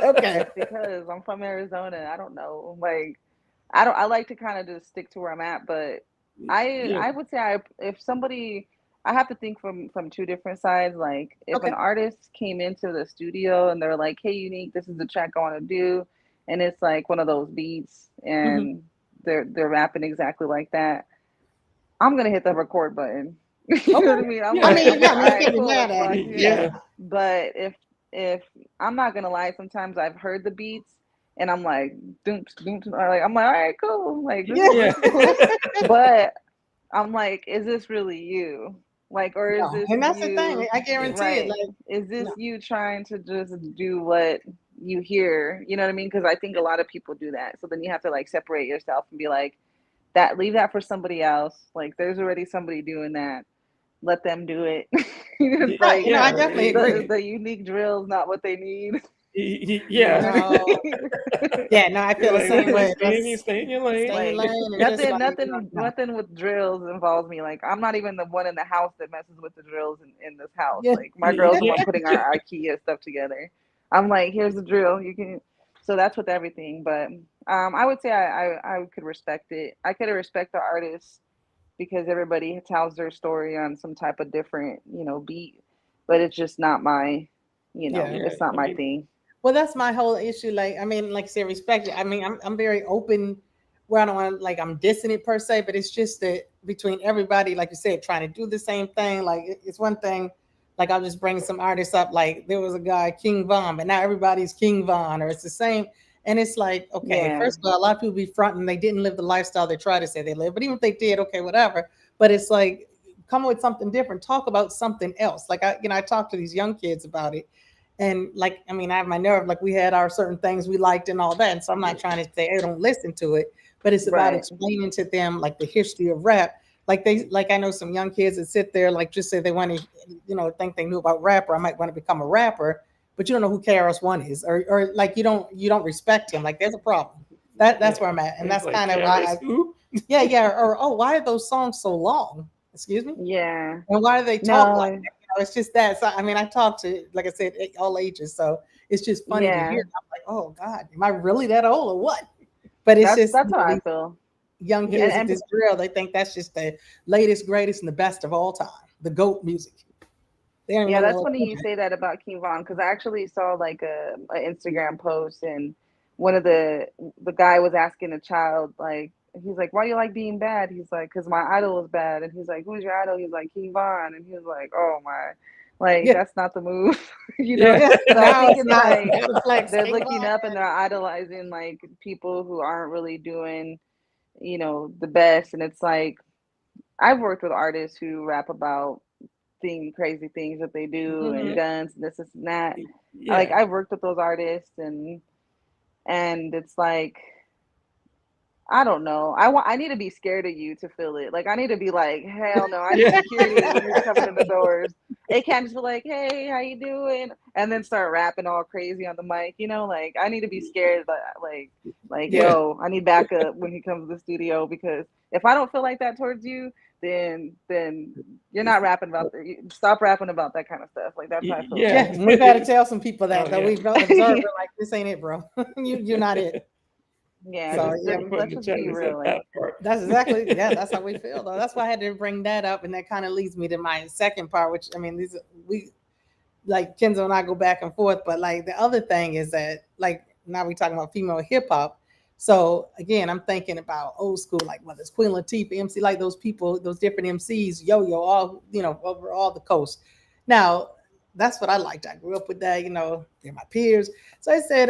Okay. "Because I'm from Arizona. I don't know. Like, I don't. I like to kind of just stick to where I'm at, but Yeah. I would say if somebody." I have to think from two different sides. Like, if an Okay. artist came into the studio and they're like, "Hey, Unique, this is the track I want to do," and it's like one of those beats Hmm. and they're rapping exactly like that, I'm gonna hit the record button. You know what I Okay. mean? I Yeah. mean, I'm yeah, like, I all mean, you right, can't be cool, mad let's at rock. it. Yeah. Yeah. Yeah. But if I'm not gonna lie, sometimes I've heard the beats and I'm like, doom, doom, or like I'm like, all right, cool, like this Yeah. is Yeah. this is cool. But I'm like, is this really you? Like, or is No. this And that's the thing. you? I guarantee it. Right? Like, Is this no. you trying to just do what you hear? You know what I mean? Because I think a lot of people do that. So then you have to like separate yourself and be like, that leave that for somebody else. Like, there's already somebody doing that. Let them do it. It's Right. like I Yeah. definitely agree. the unique drill is not what they need. You Yeah. know what No. I mean? Yeah, no, I You're feel the like, same listen, way. Just stay in your lane. stay in Like line and just nothing, like, nothing, no. nothing with drills involves me. Like I'm not even the one in the house that messes with the drills in this house. Yeah. Like my girl's the Yeah. one putting our IKEA stuff together. I'm like, here's the drill. You can. So that's with everything. But I would say I could respect it. I could respect the artist because everybody tells their story on some type of different beat. But it's just not my, Yeah. Yeah. it's not I my mean, thing. Well, that's my whole issue. Like, I mean, like I said, respect it. I mean, I'm very open where I don't want like I'm dissing it per se, but it's just that between everybody, like you said, trying to do the same thing. Like it's one thing, like I'll just bring some artists up. Like there was a guy, King Von, but now everybody's King Von, or it's the same. And it's like, okay, Yeah. first of all, a lot of people be fronting they didn't live the lifestyle they try to say they live. But even if they did, okay, whatever. But it's like come with something different, talk about something else. Like I talk to these young kids about it and like I mean I have my nerve, like we had our certain things we liked and all that, and so I'm not trying to say hey don't listen to it, but it's about Right. explaining to them like the history of rap. Like I know some young kids that sit there like just say they want to think they knew about rap, or I might want to become a rapper, but you don't know who KRS-One is, or like you don't respect him. Like there's a problem. That's yeah. where I'm at, and It's that's like kind of why Karis, who? yeah, or oh, why are those songs so long, excuse me, Yeah. and why do they talk like No. that? It's just that. So I mean, I talk to, like I said, all ages. So it's just funny to hear. Yeah. I'm like, oh God, am I really that old or what? But it's just That's how I these feel. young Yeah. kids with And this drill. They think that's just the latest, greatest, and the best of all time. The GOAT music. They don't even yeah, know that's what. funny you say that about King Von because I actually saw like a Instagram post and one of the guy was asking a child like he's like why do you like being bad? He's like because my idol is bad, and he's like who's your idol? He's like King Von, and he was like oh my, like Yeah, that's not the move, you know. Yeah. yeah. So I No, think it's it's not. like It's a flex. they're King looking Von. up and they're idolizing like people who aren't really doing the best, and it's like I've worked with artists who rap about crazy things that they do and Mhm. guns and this and that. Like Yeah. I've worked with those artists and it's like I don't know. I need to be scared of you to feel it. Like I need to be like, hell no, I need Yeah. security when you're coming in the doors. It can't just be like, hey, how you doing? And then start rapping all crazy on the mic. Like I need to be scared, but like Yeah. yo, I need backup when he comes to the studio because if I don't feel like that towards you, then you're not rapping about stop rapping about that kind of stuff. Like that's how I feel Yeah. about Yeah, we've had to tell some people Oh that yeah. we've observed. We're like, this ain't it, bro. You're not it. Yeah, So just yeah, Someone put in let's the just chat be that said real. Like, that part. that's exactly, yeah, that's how we feel though. That's why I had to bring that up, and that kind of leads me to my second part, which I mean, these we like Kenzo and I go back and forth, but like the other thing is that like now we talking about female hip hop. So again, I'm thinking about old school, like whether it's Queen Latifah, MC, like those people, those different MCs, yo, all over all the coast. Now that's what I liked. I grew up with that, they're my peers. So I said,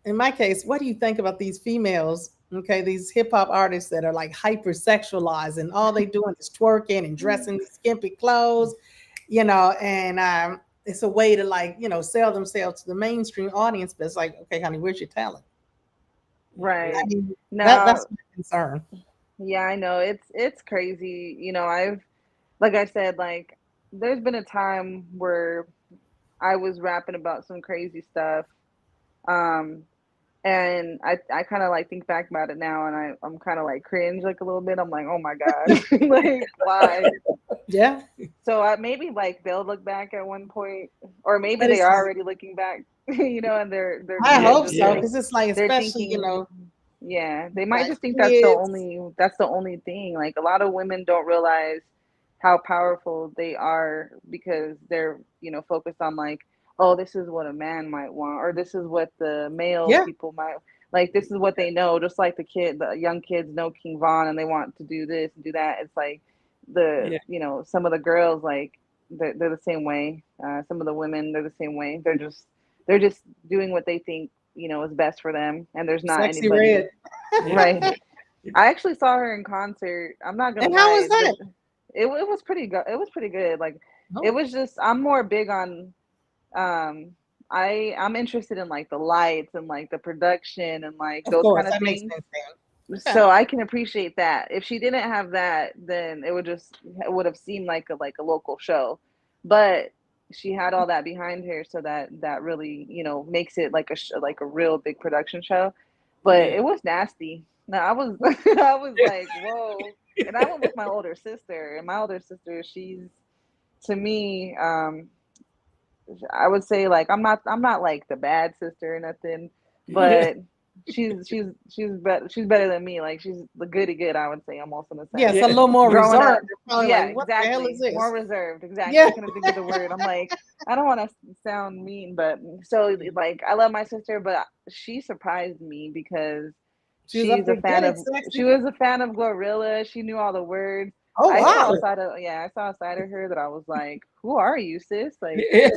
in my case, what do you think about these females? Okay, these hip hop artists that are like hypersexualized and all they doing is twerking and dressing these skimpy clothes, and it's a way to like sell themselves to the mainstream audience. But it's like, okay, honey, where's your talent? right. I mean, that's Now, my concern. yeah, I know it's crazy. Like I said, like there's been a time where I was rapping about some crazy stuff. Um, and I kind of like think back about it now, and I'm kind of like cringe like a little bit. I'm like, oh my god, like why? Yeah, Maybe like they'll look back at one point, or maybe but they it's are like, already looking back, and I they're Yeah, hope just so yeah, because it's like, they're especially thinking, yeah, they might like just think kids. that's the only thing. Like a lot of women don't realize how powerful they are because they're focused on like, oh, this is what a man might want, or this is what the male Yeah, people might like. This is what they know. Just like the young kids know King Von, and they want to do this and do that. It's like yeah, some of the girls like they're the same way. Some of the women, they're the same way. They're just doing what they think is best for them, and there's not sexy anybody red. yeah, right. yeah. I actually saw her in concert. I'm not gonna And how was lie, that? it was pretty good. It was pretty good. Like it Oh, was just I'm more big on um I'm interested in like the lights and like the production and like of those kind course, of that makes things. sense. Then. Okay. So I can appreciate that. If she didn't have that, then it would have seemed like a local show. But she had all that behind her, so that really makes it like like a real big production show. But Yeah. it was nasty. No, I was I was like, whoa. And I went with my older sister, and my older sister, she's to me, I would say like I'm not like the bad sister or nothing, Yeah. but she's better than me. Like she's the goody good, I would say, almost in a sense. Yes, a Yeah. little more Growing up, reserved. They're probably yeah, like, what the hell is exactly. More this? reserved, exactly. Yeah, I couldn't think of the word. I'm like, I don't want to sound mean, but so like I love my sister, but she surprised me because she was up she's a there, get fan it, of she sexy. was a fan of Glorilla. She knew all the words. Oh wow. I saw a side of her that I was like, who are you, sis? Like Yeah.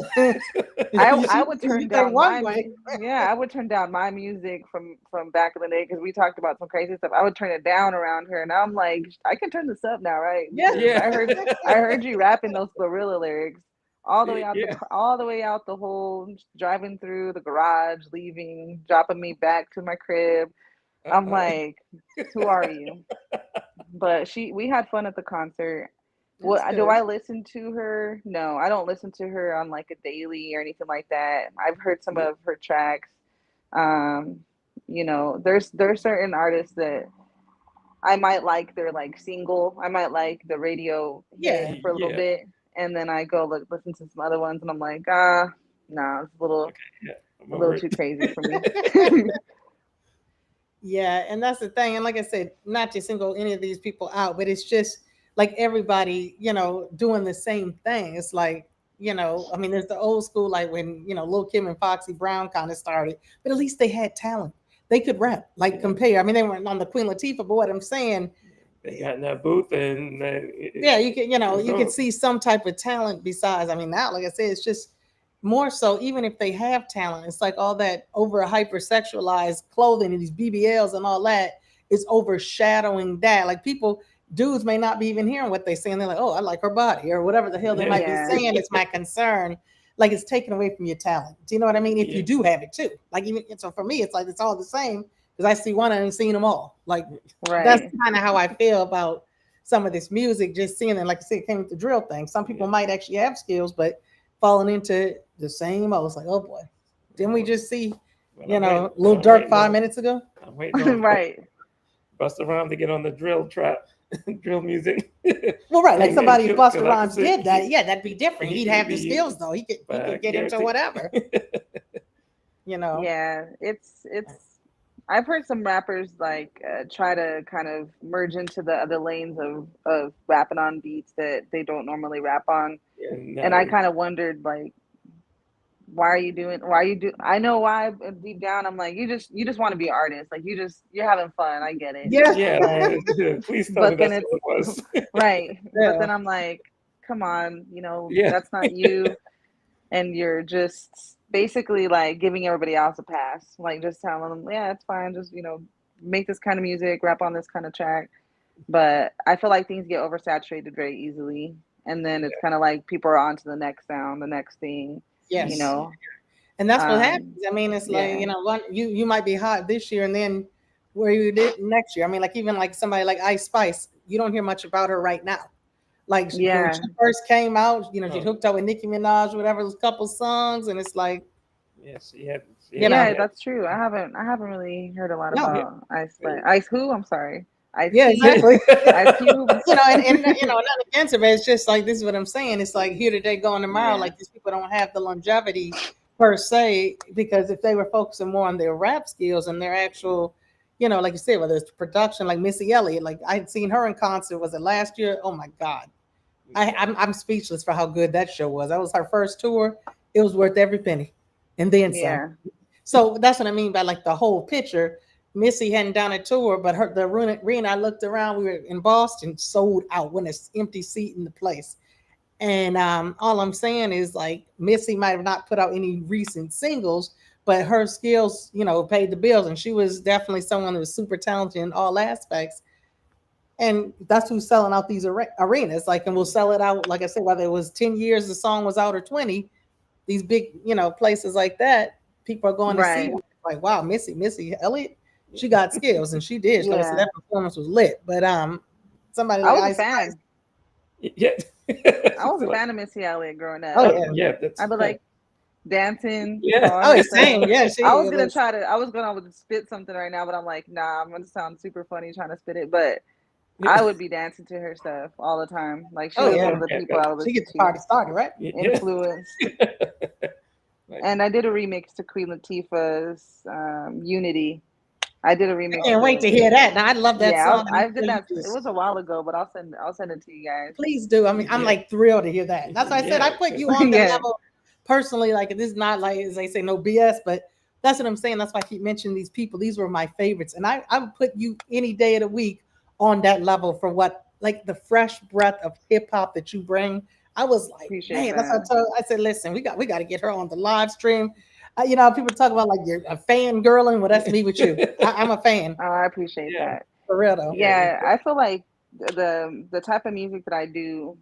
I would You turn think down one way. I would turn down my music from back in the day because we talked about some crazy stuff. I would turn it down around her, and I'm like, I can turn this up now, right? Yeah. Because Yeah. I heard you rapping those Glorilla lyrics Yeah. all the way out the whole driving through the garage, leaving, dropping me back to my crib. I'm Uh-uh. like, who are you? But we had fun at the concert. That's Do good. I listen to her? No, I don't listen to her on like a daily or anything like that. I've heard some Yeah. of her tracks. Um, there's certain artists that I might like their like single. I might like the radio hit Yeah. for a little Yeah. bit, and then I go listen to some other ones, and I'm like, no, it's Okay. Yeah. I'm a little over too it. crazy for me. Yeah, and that's the thing. And like I said, not to single any of these people out, but it's just like everybody, doing the same thing. It's like, I mean, there's the old school, like when, Lil Kim and Foxy Brown kind of started, but at least they had talent. They could rap, like Yeah. compare. I mean, they weren't on the Queen Latifah, but what I'm saying, They got in that booth and yeah, you can, you can result. see some type of talent besides. I mean, now, like I said, it's just more so, even if they have talent, it's like all that over hypersexualized clothing and these BBLs and all that is overshadowing that. Like people, dudes may not be even hearing what they're saying. They're like, oh, I like her body or whatever the hell they Yeah. might be Yeah, saying. It's my concern. Like it's taken away from your talent. Do you know what I mean? If you Yeah. do have it too. Like even so for me, it's like it's all the same because I see one and seen them all. Like that's right. kind of how I feel about some of this music, just seeing it, like I said, it came with the drill thing. Some people Yeah. might actually have skills, but falling into the same. I was like, oh boy, didn't we just see, But I'm waiting. Little I'm Dirk waiting 5 minutes ago? I'm waiting on Right. Busta Rhymes to get on the drill trap, drill music. Well, right, like And somebody if Buster because I can Rhymes see did that, yeah, that'd be different. He'd he have would the be, skills though. He but I could get into guarantee. whatever, you know. Yeah, it's I've heard some rappers like try to kind of merge into the other lanes of rapping on beats that they don't normally rap on, Yeah, and I no. kind of wondered like, why are you doing? Why are you do? I know why deep down I'm like, you just want to be an artist, like you're having fun. I get it, Yeah. Yeah, but please tell me but then that's it's what it was. right. But Yeah. then I'm like, come on, Yeah, that's not you, and you're just basically like giving everybody else a pass, like just telling them, yeah, it's fine, just make this kind of music, rap on this kind of track. But I feel like things get oversaturated very easily, and then it's kind of like people are on to the next sound, the next thing, you Yes. know. And that's what happens. Um, I mean, it's like, yeah, one you might be hot this year and then where you did next year. I mean, like even like somebody like Ice Spice, you don't hear much about her right now. Like when yeah, she first came out, she oh, hooked up with Nicki Minaj, whatever, was a couple songs, and it's like, yeah, she you had, know, yeah. yeah, That's true. I haven't really heard a lot no, yeah. about Ice Spice. Ice who? I'm sorry. Ice yeah, T. exactly. Ice Cube. And not against it, but it's just like this is what I'm saying. It's like here today, gone tomorrow. Yeah. Like these people don't have the longevity per se, because if they were focusing more on their rap skills and their actual, like you said, whether it's production, like Missy Elliott, like I had seen her in concert. Was it last year? Oh my God, I'm speechless for how good that show was. That was her first tour. It was worth every penny, and then some. Yeah. So that's what I mean by like the whole picture. Missy hadn't done a tour, but the arena, I looked around, we were in Boston, sold out when it's empty seat in the place. And all I'm saying is like Missy might have not put out any recent singles, but her skills, paid the bills. And she was definitely someone who was super talented in all aspects. And that's who's selling out these arenas. Like, and we'll sell it out, like I said, whether it was 10 years the song was out or 20, these big, places like that, people are going to see Right. them. Like, wow, Missy Elliott, she got skills, and she did. Like I said, Yeah. that performance was lit. But somebody I like was a Ice Spice, fan. Yeah. I was a Like, fan of Missy Elliott growing up. oh oh yeah, yeah, that's I'd be like dancing, yeah. all oh her yeah, stuff. same, yeah, I was she gonna was, try to. I was gonna spit something right now, but I'm like, nah. I'm gonna sound super funny trying to spit it. But I would be dancing to her stuff all the time. Like she oh was yeah, one of the Yeah, people I would she listen get the to, party started, right? yeah. influenced. Like, And I did a remix to Queen Latifah's "Unity." I did a I remix can't to wait to it. hear that. Now I love that Yeah, song. And I did you that. It was just a while ago, but I'll send it to you guys. please do. I mean, I'm yeah, like thrilled to hear that. That's why I said yeah, I put you on the Yeah, level personally. Like this is not like as they say, no BS, but that's what I'm saying. That's why I keep mentioning these people. These were my favorites, and I would put you any day of the week on that level for what like the fresh breath of hip hop that you bring. I was like, appreciate man, that's what that. I said. Listen, we got to get her on the live stream. People talk about like you're a fan girling. Well, that's me with you. I'm a fan Oh, I appreciate yeah, that. for real though. yeah. Yeah, I feel like the type of music that I do,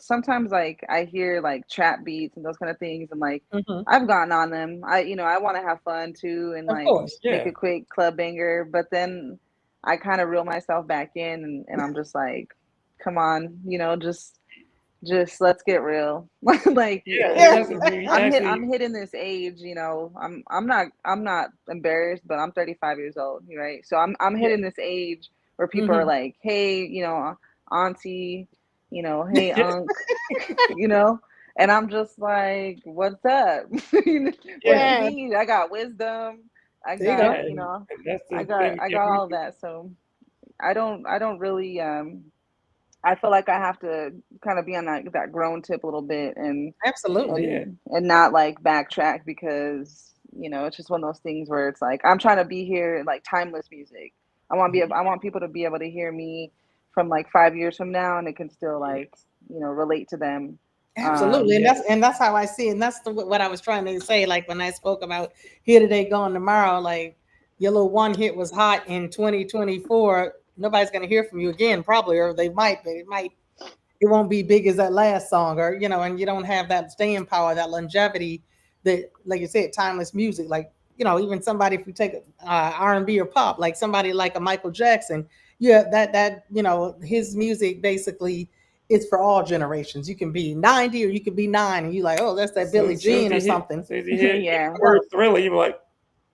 sometimes like I hear like trap beats and those kind of things, and like Hmm. I've gotten on them. I want to have fun too and Of like course. make Yeah. a quick club banger, but then I kind of reel myself back in, and I'm just like, come on, just let's get real. Like Yeah, Yeah. it is. I mean, I'm actually, hitting this age, I'm not embarrassed, but I'm 35 years old, right? So I'm yeah, hitting this age where people are Hmm. like, "Hey, auntie, hey unc, you know." And I'm just like, "What's up? What yeah, you Yeah. need? I got wisdom. I There you yeah, go. got, and that's I the got thing. I Yeah, got all of that." So I don't really I feel like I have to kind of be on that grown tip a little bit, and Absolutely. yeah, not like backtrack, because it's just one of those things where it's like I'm trying to be here like timeless music. I want people to be able to hear me from like 5 years from now, and it can still like yes, relate to them. Absolutely, and Um, that's how I see it. And that's what I was trying to say. Like when I spoke about here today, gone tomorrow. Like your little one hit was hot in 2024. Nobody's gonna hear from you again, probably, or they might, but it won't be big as that last song, or and you don't have that staying power, that longevity, that like you said, timeless music. Like even somebody if you take R&B or pop, like somebody like a Michael Jackson, yeah, that his music basically it's for all generations. You can be 90 or you can be 9, and you like, oh, that's that so Billie as soon as Jean or you hit, something. so as you hear yeah. the word thriller, you're like,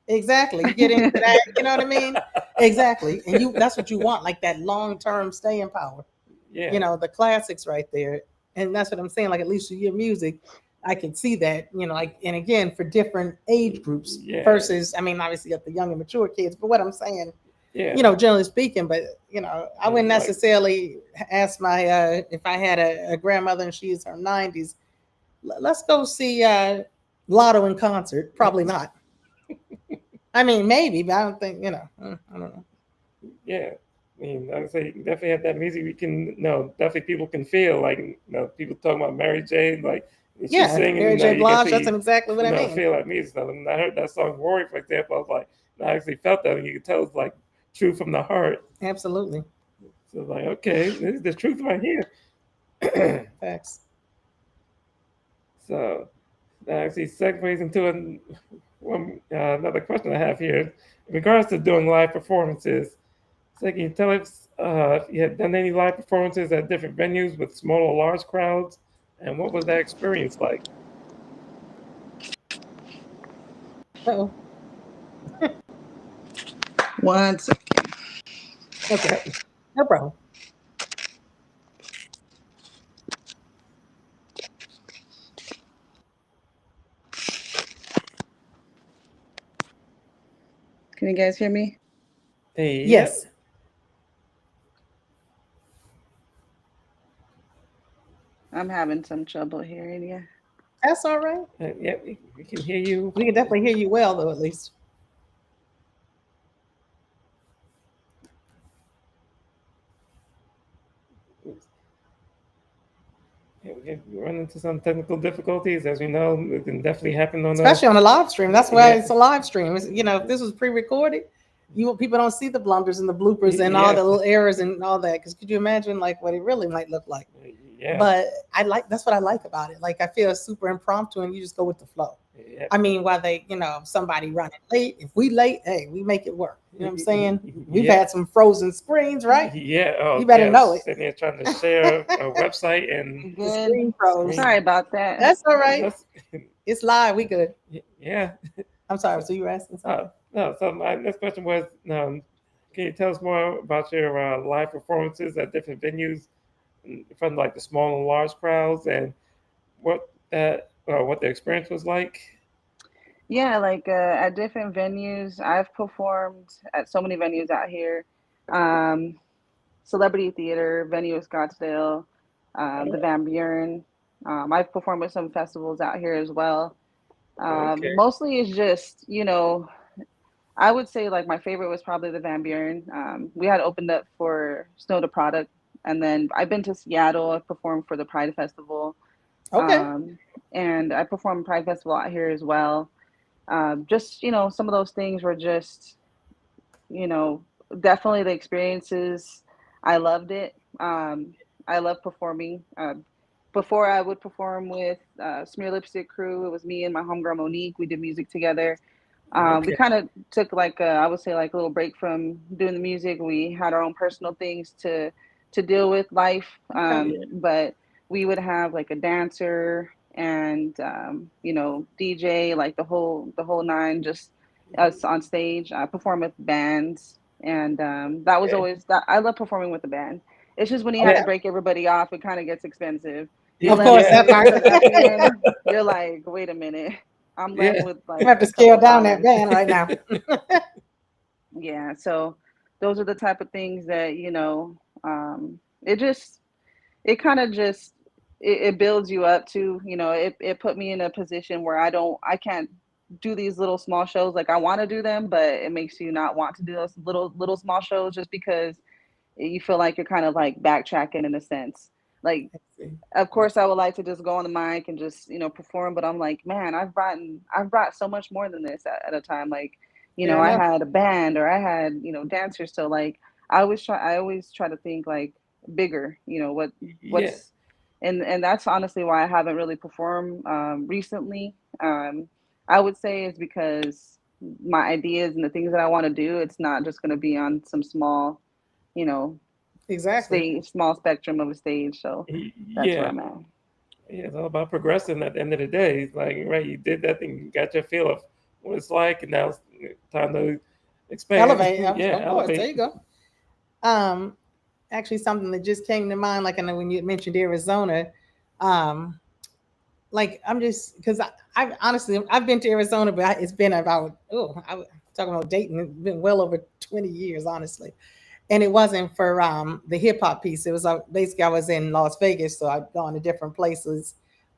Exactly. You get into that, you know what I mean? Exactly. And that's what you want, like that long term staying power. yeah, The classics right there. And that's what I'm saying. Like at least with your music, I can see that, like, and again, for different age groups Yeah. versus, I mean, obviously you got the young and mature kids, but what I'm saying, Yeah. generally speaking, but I wouldn't Like- necessarily ask my if I had a grandmother and she's her 90s, let's go see Lotto in concert. Probably not. I mean, maybe, but I don't think, I don't know. Yeah. I mean, I would say definitely have that music. We can, definitely people can feel like, people talking about Mary J. Like when she's Yeah, singing, Mary J. you can Blige, see, that's exactly what I mean. feel that music. So when I heard that song "Worry," for example, I was like, I actually felt that, and you could tell it's like true from the heart. Absolutely. So like, okay, this is the truth right here. Facts. So that actually segues into another question I have here. In regards to doing live performances, so can you tell us if you had done any live performances at different venues with small or large crowds, and what was that experience like? Uh-oh. One second. Okay. No problem. Can you guys hear me? Hey, Yes. I'm having some trouble hearing you. That's all right. yeah, we can hear you. We can definitely hear you well, though, at least. Yeah, we run into some technical difficulties, as we know. It can definitely happen on Especially on a live stream. That's why Yeah. it's a live stream. If this was pre-recorded, people don't see the blunders and the bloopers and all Yeah. the little errors and all that. Because could you imagine like what it really might look like? Yeah. But that's what I like about it. Like I feel super impromptu and you just go with the flow. Yeah. I mean, while somebody running late, if we late, hey, we make it work. You know what I'm saying? We've Yeah. had some frozen screens, right? Yeah. Oh, You better yeah. know it. Sitting there trying to share a website and The screen Good. froze. Sorry about that. That's all right. That's- It's live. We good. yeah. I'm sorry. So you were asking something? No. So my next question was, can you tell us more about your live performances at different venues, from like the small and large crowds, and what the experience was like? Yeah, like at different venues, I've performed at so many venues out here. Um, Celebrity Theater, Venue of Scottsdale, the Van Buren. I've performed with some festivals out here as well. Okay. Mostly it's just, I would say like my favorite was probably the Van Buren. We had opened up for Snow the Product, and then I've been to Seattle. I've performed for the Pride Festival, Okay. and I performed Pride Festival out here as well. Just some of those things were just you know definitely the experiences. I loved it. I love performing. Before I would perform with Smear Lipstick Crew, it was me and my homegirl Monique. We did music together. We Okay. kind of took like I would say like a little break from doing the music. We had our own personal things to deal with life, Okay. but we would have like a dancer and DJ, like the whole nine, just us on stage. I perform with bands, and that was Okay. always that. I love performing with the band. It's just when you had to Okay. break everybody off, it kind of gets expensive. You Of let course, that everybody part. else at the end, you're like, wait a minute. I'm left Yeah. with You like have to a scale couple down that dollars. band right now. Yeah, so those are the type of things that, it just it kind of just it builds you up to, it put me in a position where I can't do these little small shows like I want to do them, but it makes you not want to do those little small shows just because you feel like you're kind of like backtracking in a sense. Like of course I would like to just go on the mic and just perform, but I'm like, man, I've brought so much more than this at a time. Like, Fair I enough. had a band or I had dancers. So like I always try to think like bigger. Yeah. What's and that's honestly why I haven't really performed recently. I would say it's because my ideas and the things that I want to do, it's not just going to be on some small, you know Exactly. stage, small spectrum of a stage. So that's where Yeah. I'm at. Yeah, it's all about progressing at the end of the day. It's like, right, you did that thing, you got your feel of what it's like, and now it's time to expand. Elevate. Yeah, Of course. There elevate. you go. Um, Actually, something that just came to mind, like I know when you mentioned Arizona, um, like I'm just because I've honestly I've been to Arizona, but it's been about talking about dating. It's been well over 20 years, honestly. And it wasn't for the hip hop piece. It was basically I was in Las Vegas, so I've gone to different places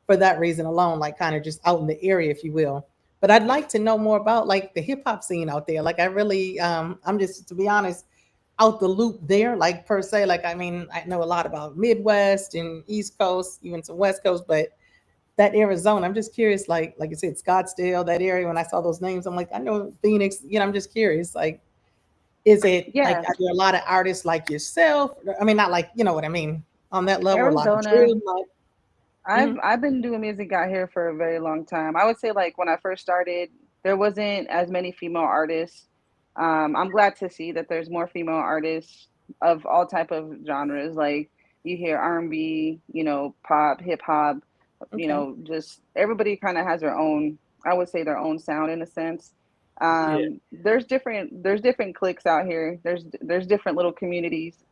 for that reason alone, like kind of just out in the area, if you will. But I'd like to know more about like the hip hop scene out there. Like I really, I'm just to be honest, out the loop there, like per se. Like I mean, I know a lot about Midwest and East Coast, even some West Coast, but that Arizona, I'm just curious. Like I said, Scottsdale, that area. When I saw those names, I'm like, I know Phoenix. I'm just curious. Like, is it like Yeah, are there a lot of artists like yourself? I mean, not like what I mean on that level, a lot of Arizona. Drew, like, I've mhm, I've been doing music out here for a very long time. I would say like when I first started, there wasn't as many female artists. I'm glad to see that there's more female artists of all type of genres. Like you hear R&B, pop, hip hop, okay, just everybody kind of has their own. I would say their own sound in a sense. Yeah, There's different cliques out here. There's different little communities.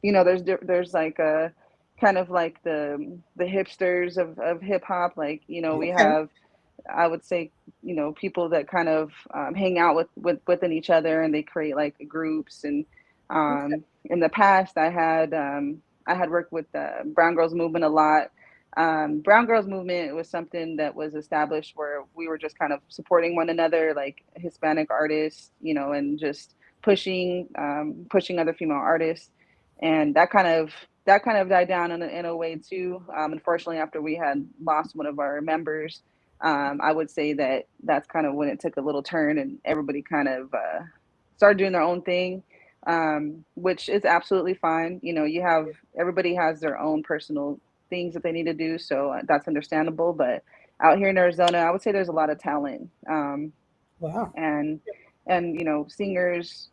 There's like a kind of like the hipsters of hip hop. Like we okay, have, I would say, people that kind of hang out within each other, and they create like groups. And okay, in the past, I had worked with the Brown Girls Movement a lot. Brown Girls Movement was something that was established where we were just kind of supporting one another, like Hispanic artists, and just pushing other female artists. And that kind of died down in a way too. Unfortunately, after we had lost one of our members, I would say that that's kind of when it took a little turn, and everybody kind of started doing their own thing, which is absolutely fine. You have everybody has their own personal things that they need to do, so that's understandable. But out here in Arizona, I would say there's a lot of talent, wow, and singers.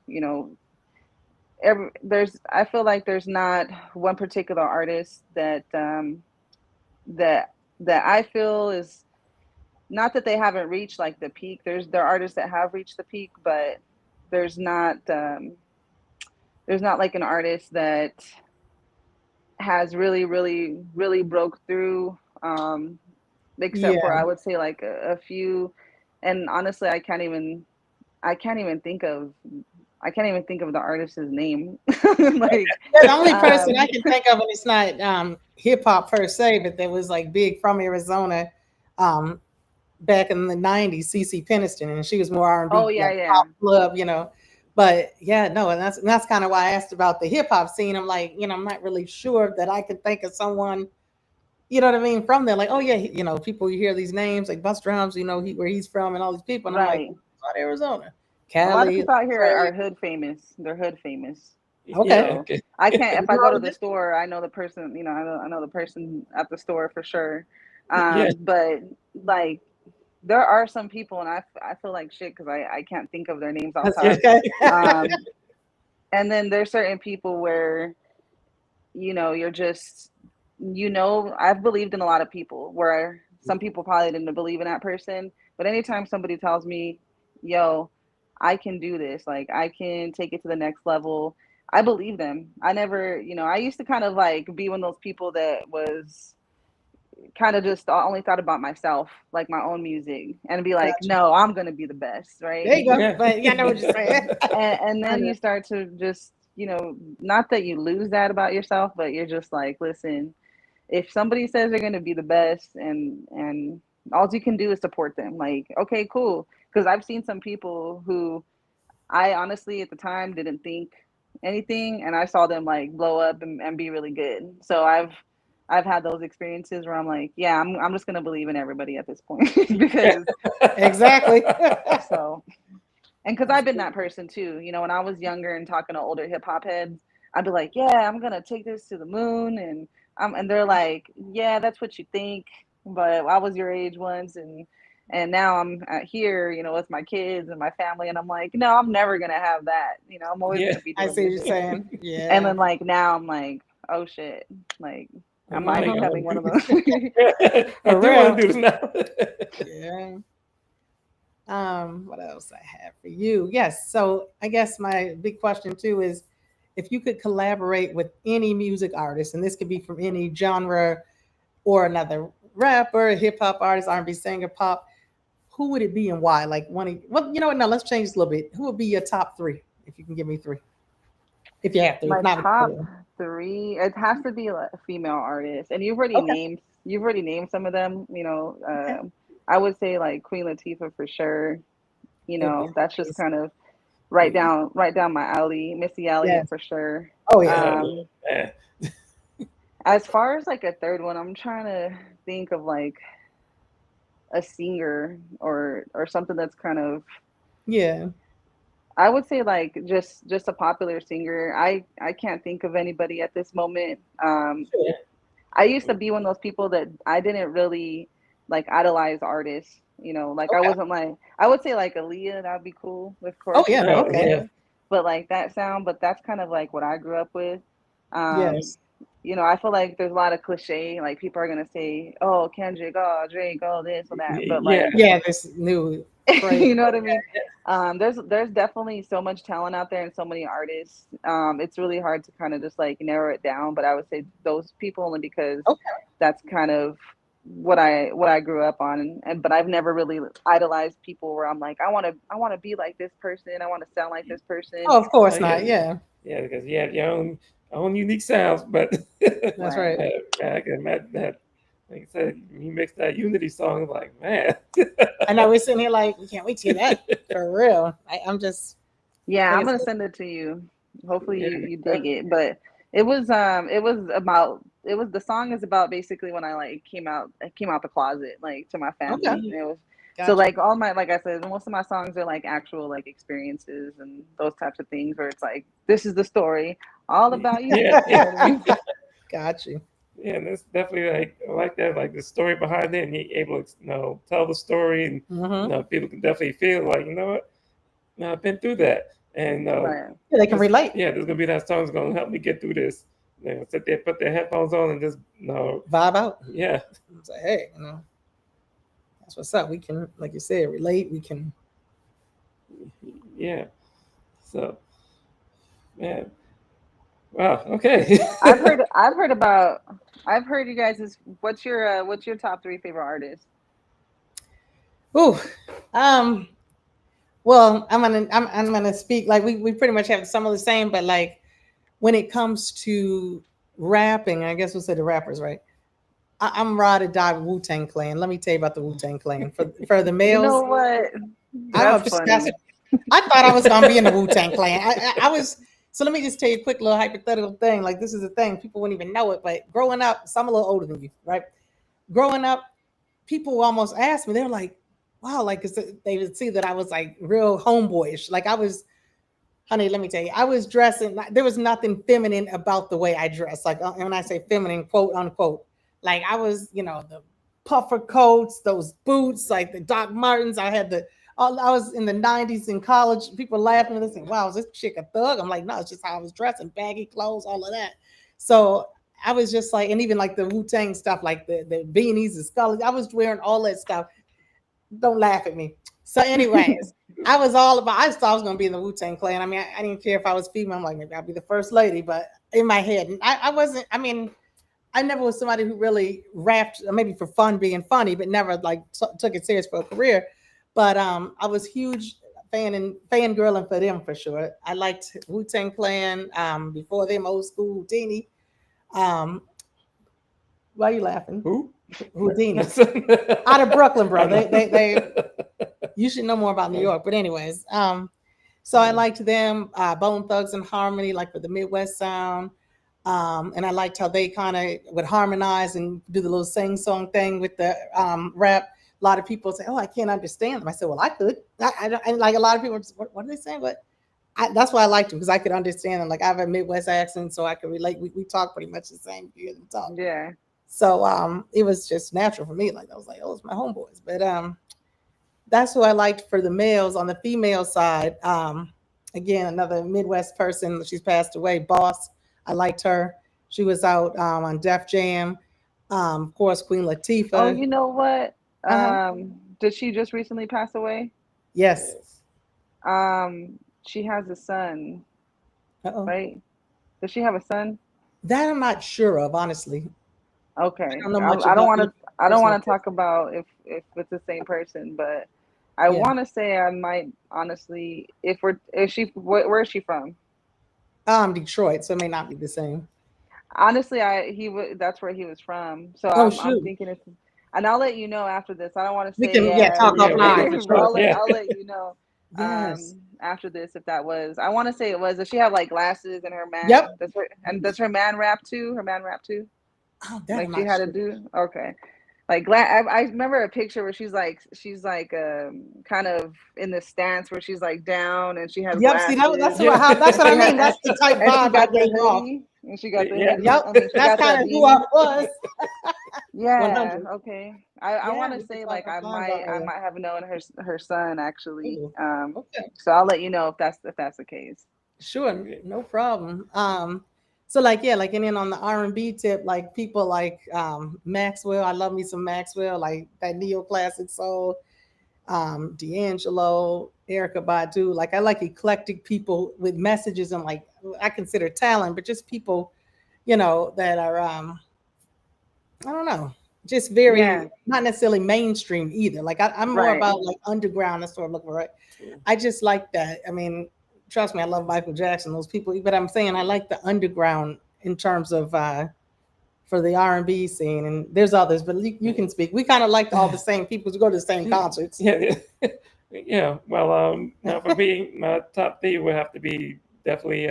I feel like there's not one particular artist that that I feel is, not that they haven't reached like the peak. There are artists that have reached the peak, but there's not um, there's not like an artist that has really, really, really broke through. Except for, yeah. I would say, like a few. And honestly, I can't even think of the artist's name. Like, The only person I um, can think of, and it's not hip hop per se, but that was like big from Arizona, um, back in the '90s, CC Peniston, and she was more oh R&B, yeah, like yeah, pop club. But yeah, no, and that's kind of why I asked about the hip hop scene. I'm like, I'm not really sure that I can think of someone, you know what I mean, from there. Like, oh yeah, people you hear these names like Bus Drums, where he's from, and all these people, and I'm like, right. out Arizona, A lot of Cali, people out here Trey. are hood famous. They're hood famous. yeah. Okay, So Okay. I can't. If I go to the Maryland? store, I know the person. I know the person at the store for sure. Yeah. But like, there are some people, and I feel like shit because I can't think of their names off That's Yeah. top. okay. Um, and then there's certain people where you're just, I've believed in a lot of people where some people probably didn't believe in that person. But anytime somebody tells me, yo, I can do this, like I can take it to the next level, I believe them. I never, I used to kind of like be one of those people that was kind of just only thought about myself, like my own music, and be like, Gotcha. no, I'm gonna be the best, right? There you go. Yeah. But yeah, I know what you're saying. And I then know. you start to just, not that you lose that about yourself, but you're just like, listen, if somebody says they're going to be the best, and all you can do is support them, like, okay, cool. Because I've seen some people who I honestly at the time didn't think anything, and I saw them like blow up and be really good. So I've had those experiences where I'm like, yeah, I'm just going to believe in everybody at this point. Yeah. Because Exactly. so and because That's I've been cool. that person too. When I was younger and talking to older hip hop heads, I'd be like, "Yeah, I'm gonna take this to the moon," and they're like, "Yeah, that's what you think," but I was your age once, and now I'm here, with my kids and my family, and I'm like, "No, I'm never gonna have that." I'm always Yeah. gonna be I doing see what you're music. saying. And Yeah. then like now I'm like, "Oh shit!" Like, am I'm I like, I Hmm. becoming want one to of do this. those? I For do want real. to do this now. Yeah. What else I have for you? Yes. So I guess my big question too is if you could collaborate with any music artist, and this could be from any genre or another, rapper, hip hop artist, R&B singer, pop, who would it be and why? Like well, you know what? Now let's change this a little bit. Who would be your top three if you can give me three? If you have to, if My not, top three, it has to be like a female artist, and okay, you've already named some of them. okay, I would say like Queen Latifah for sure. good one. That's just Please. kind of Mm, right down my alley. Missy Elliott Yes. for sure. Oh yeah. oh, Um, man. as far as like a third one, I'm trying to think of like a singer or something that's kind of, Yeah. I would say like just a popular singer. I can't think of anybody at this moment. Sure. I used to be one of those people that I didn't really like idolize artists. Like I Okay. wasn't like, I would say like Aaliyah, that'd be cool. Of Oh course, she's yeah. very Oh, Okay. yeah. famous, but like that sound. But that's kind of like what I grew up with. Um, Yes. I feel like there's a lot of cliche. Like people are gonna say, "Oh, Kendrick, oh Drake, oh this or that," but Yeah. like Yeah. This new craze. you know what I mean? There's definitely so much talent out there and so many artists. It's really hard to kind of just like narrow it down, but I would say those people only because Okay. that's kind of what I grew up on, and but I've never really idolized people where I'm like I want to be like this person, I want to sound like this person. Oh, of Oh, course yeah. not. Yeah. Yeah, because you have your own unique sounds, but That's Right. right. man, I can imagine that. Like I said, you mixed that Unity song, like man. I know we're sitting here like we can't wait to hear that for real. I'm just Yeah, like I'm I gonna said. send it to you. Hopefully Yeah, you dig that- it. But it was the song is about basically when I came out the closet like to my Okay. family. And it was so Gotcha. like all my like I said, most of my songs are like actual like experiences and those types of things where it's like this is the story all about yeah, you. You know what I mean? Got you. yeah, and that's definitely like I like that, like the story behind it, and you're able to tell the story, and Hmm. people can definitely feel like what, no, I've been through that, and Right. Yeah, they can this relate. yeah, there's gonna be that song's gonna help me get through this. Sit there, put their headphones on, and just Vibe out. yeah, Say, hey, that's what's up. We can, like you said, relate. We can. yeah. So man, wow, okay. I've heard you guys is what's your top three favorite artists? Ooh. Um. Well, I'm gonna speak like we pretty much have some of the same, but like when it comes to rapping, I guess we'll say the rappers, right? I'm ride or die with Wu Tang Clan. Let me tell you about the Wu Tang Clan. For the You know males, what? I'm That's obsessed. funny. I thought I was gonna be in the Wu Tang Clan. I was. So let me just tell you a quick little hypothetical thing. Like this is a thing people wouldn't even know it, but growing up, so I'm a little older than you, right? Growing up, people almost asked me. They were like, "Wow," like 'cause they would see that I was like real homeboyish. Like I was, honey. Let me tell you, I was dressing. There was nothing feminine about the way I dressed. Like and when I say feminine, quote unquote, like I was, the puffer coats, those boots, like the Doc Martens. I had the. I was in the '90s in college. People laughing and they saying, "Wow, is this chick a thug?" I'm like, "No, it's just how I was dressing, baggy clothes, all of that." So I was just like, and even like the Wu Tang stuff, like the beanies and skulls. I was wearing all that stuff. Don't laugh at me. So, anyways, I was all about. I just thought I was going to be in the Wu Tang Clan. I mean, I didn't care if I was female. I'm like, maybe I'll be the first lady. But in my head, and I wasn't. I mean, I never was somebody who really rapped, maybe for fun, being funny, but never like took it serious for a career. But I was huge fangirling for them for sure. I liked Wu Tang Clan. Before them, old school Houdini. Um, why are you laughing? Who? Houdini out of Brooklyn, bro. I'm They you should know more about New York. But anyways, so I liked them, Bone Thugs and Harmony, like for the Midwest sound. And I liked how they kind of would harmonize and do the little sing song thing with the rap. A lot of people say, "Oh, I can't understand them." I said, "Well, I could." And like a lot of people, what are they saying? But that's why I liked them because I could understand them. Like I have a Midwest accent, so I could relate. We talk pretty much the same. You hear them talk. Yeah. So it was just natural for me. Like I was like, "Oh, it's my homeboys." But that's who I liked for the males. On the female side, again, another Midwest person. She's passed away. Boss. I liked her. She was out on Def Jam. Of course, Queen Oh, Latifah. you know what? Uh-huh. Did she just recently pass away? Yes. yes. She has a son, Uh-oh. right? Does she have a son? That I'm not sure of, honestly. I Okay. don't know much I don't about want it. to. I don't personal. want to talk about if it's the same person, but I Yeah. want to say I might honestly, if she, where is she from? Detroit, so it may not be the same. Honestly, he would. That's where he was from. So Oh I'm shoot. thinking it's, and I'll let you know after this. I don't want to We say can yeah yeah, talk Yeah, we offline can. for but sure. Yeah. I'll let you know Yes. after this if that was. I want to say it was. Does she have like glasses and her Yep. man? Does her man rap too? Her man rap too? Oh, that I'm Like she not had to sure. do. Okay. Like I remember a picture where she's like kind of in the stance where she's like down and she has Yep. See, glasses Yeah. that's what I she mean. had That's the type and she vibe I got the gave off. hoodie and she got the Yeah. hoodie. Yep. I mean she That's got kind that of who I beanie. was. Yeah, 100. okay. I Yeah, want to we could say talk like offline about I her. might have known her son actually. Ooh, okay. So I'll let you know if that's the case. Sure, no problem. So like yeah, like and then on the R&B tip, like people like Maxwell, I love me some Maxwell, like that neoclassic soul, D'Angelo, Erica Badu. Like I like eclectic people with messages and like I consider talent, but just people, that are I don't know, just Yeah, very not necessarily mainstream either. Like I'm more right. about like underground. That's what I'm looking for. Right? I just like that. I mean, trust me, I love Michael Jackson, those people. But I'm saying I like the underground in terms of for the R&B scene. And there's others, but you can speak. We kind of like all the same people to go to the same concerts. Yeah, yeah. Yeah. Well, now for me, my top three would have to be definitely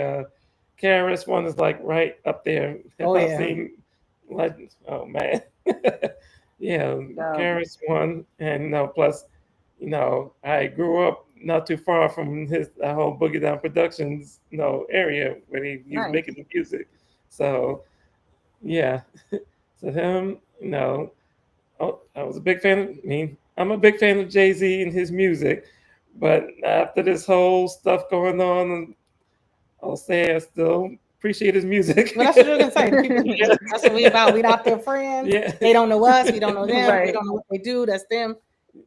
KRS One is like right up there. Hip Oh hop yeah, scene legends. Oh man. Yeah, So KRS One, and plus, I grew up not too far from his the whole Boogie Down Productions, area where he was making nice. the music. So yeah, so him, oh, I was a big fan of me. I'm a big fan of Jay-Z and his music, but after this whole stuff going on, I'll say I still appreciate his music. well that's what you're gonna say. The people, that's what we about. We not their friends. Yeah, They don't know us. We don't know them. We Right. don't know what they do. That's them.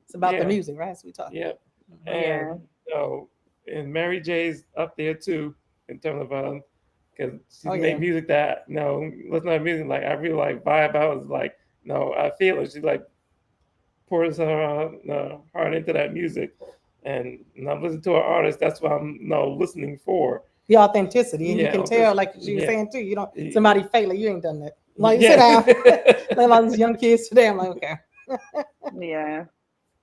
It's about the yeah, music, right? That's what we talking yeah. about. Yeah. And and Mary J's up there too in terms of because she Oh make yeah. music that listen to her music like I really like vibe out. It's like I feel it. She like pours her heart into that music. And when I'm listening to an artist, that's what I'm listening for. The authenticity, and you Yeah, can tell, like you were yeah, saying too. You don't somebody fake like you ain't done that. Like sit yeah, down, like all these young kids today. I'm like, okay, Yeah.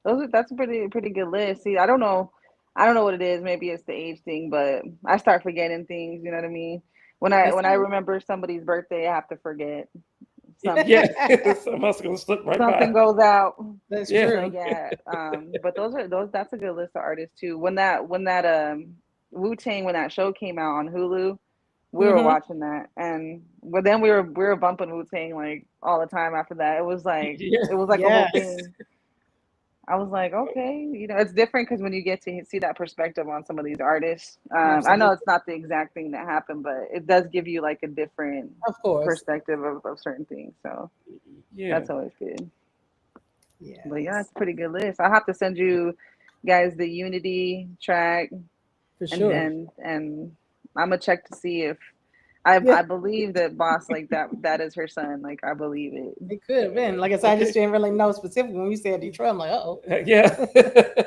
That's a pretty good list. See, I don't know what it is. Maybe it's the age thing, but I start forgetting things. You know what I mean? that's When I remember somebody's birthday, I have to forget yeah. something. Some else gonna slip right Something by. goes out. that's Yeah, But true. yeah, but those that's a good list of artists too. When that Wu Tang when that show came out on Hulu, we were Hmm. watching that, and but then we were bumping Wu Tang like all the time after that. yeah, It was like a whole Yes, thing. I was like, okay, it's different because when you get to see that perspective on some of these artists, I know absolutely, it's not the exact thing that happened, but it does give you like a different of course. perspective of certain things. So yeah. that's always good. But yeah, Yes, it's a pretty good list. I'll have to send you guys the Unity track, for and sure. and I'm gonna check to see if Yeah, I believe that Boss like that is her son. Like I believe it. it could have been. Like I said, I just Okay. didn't really know specifically when you said Detroit. I'm like, oh, Yeah.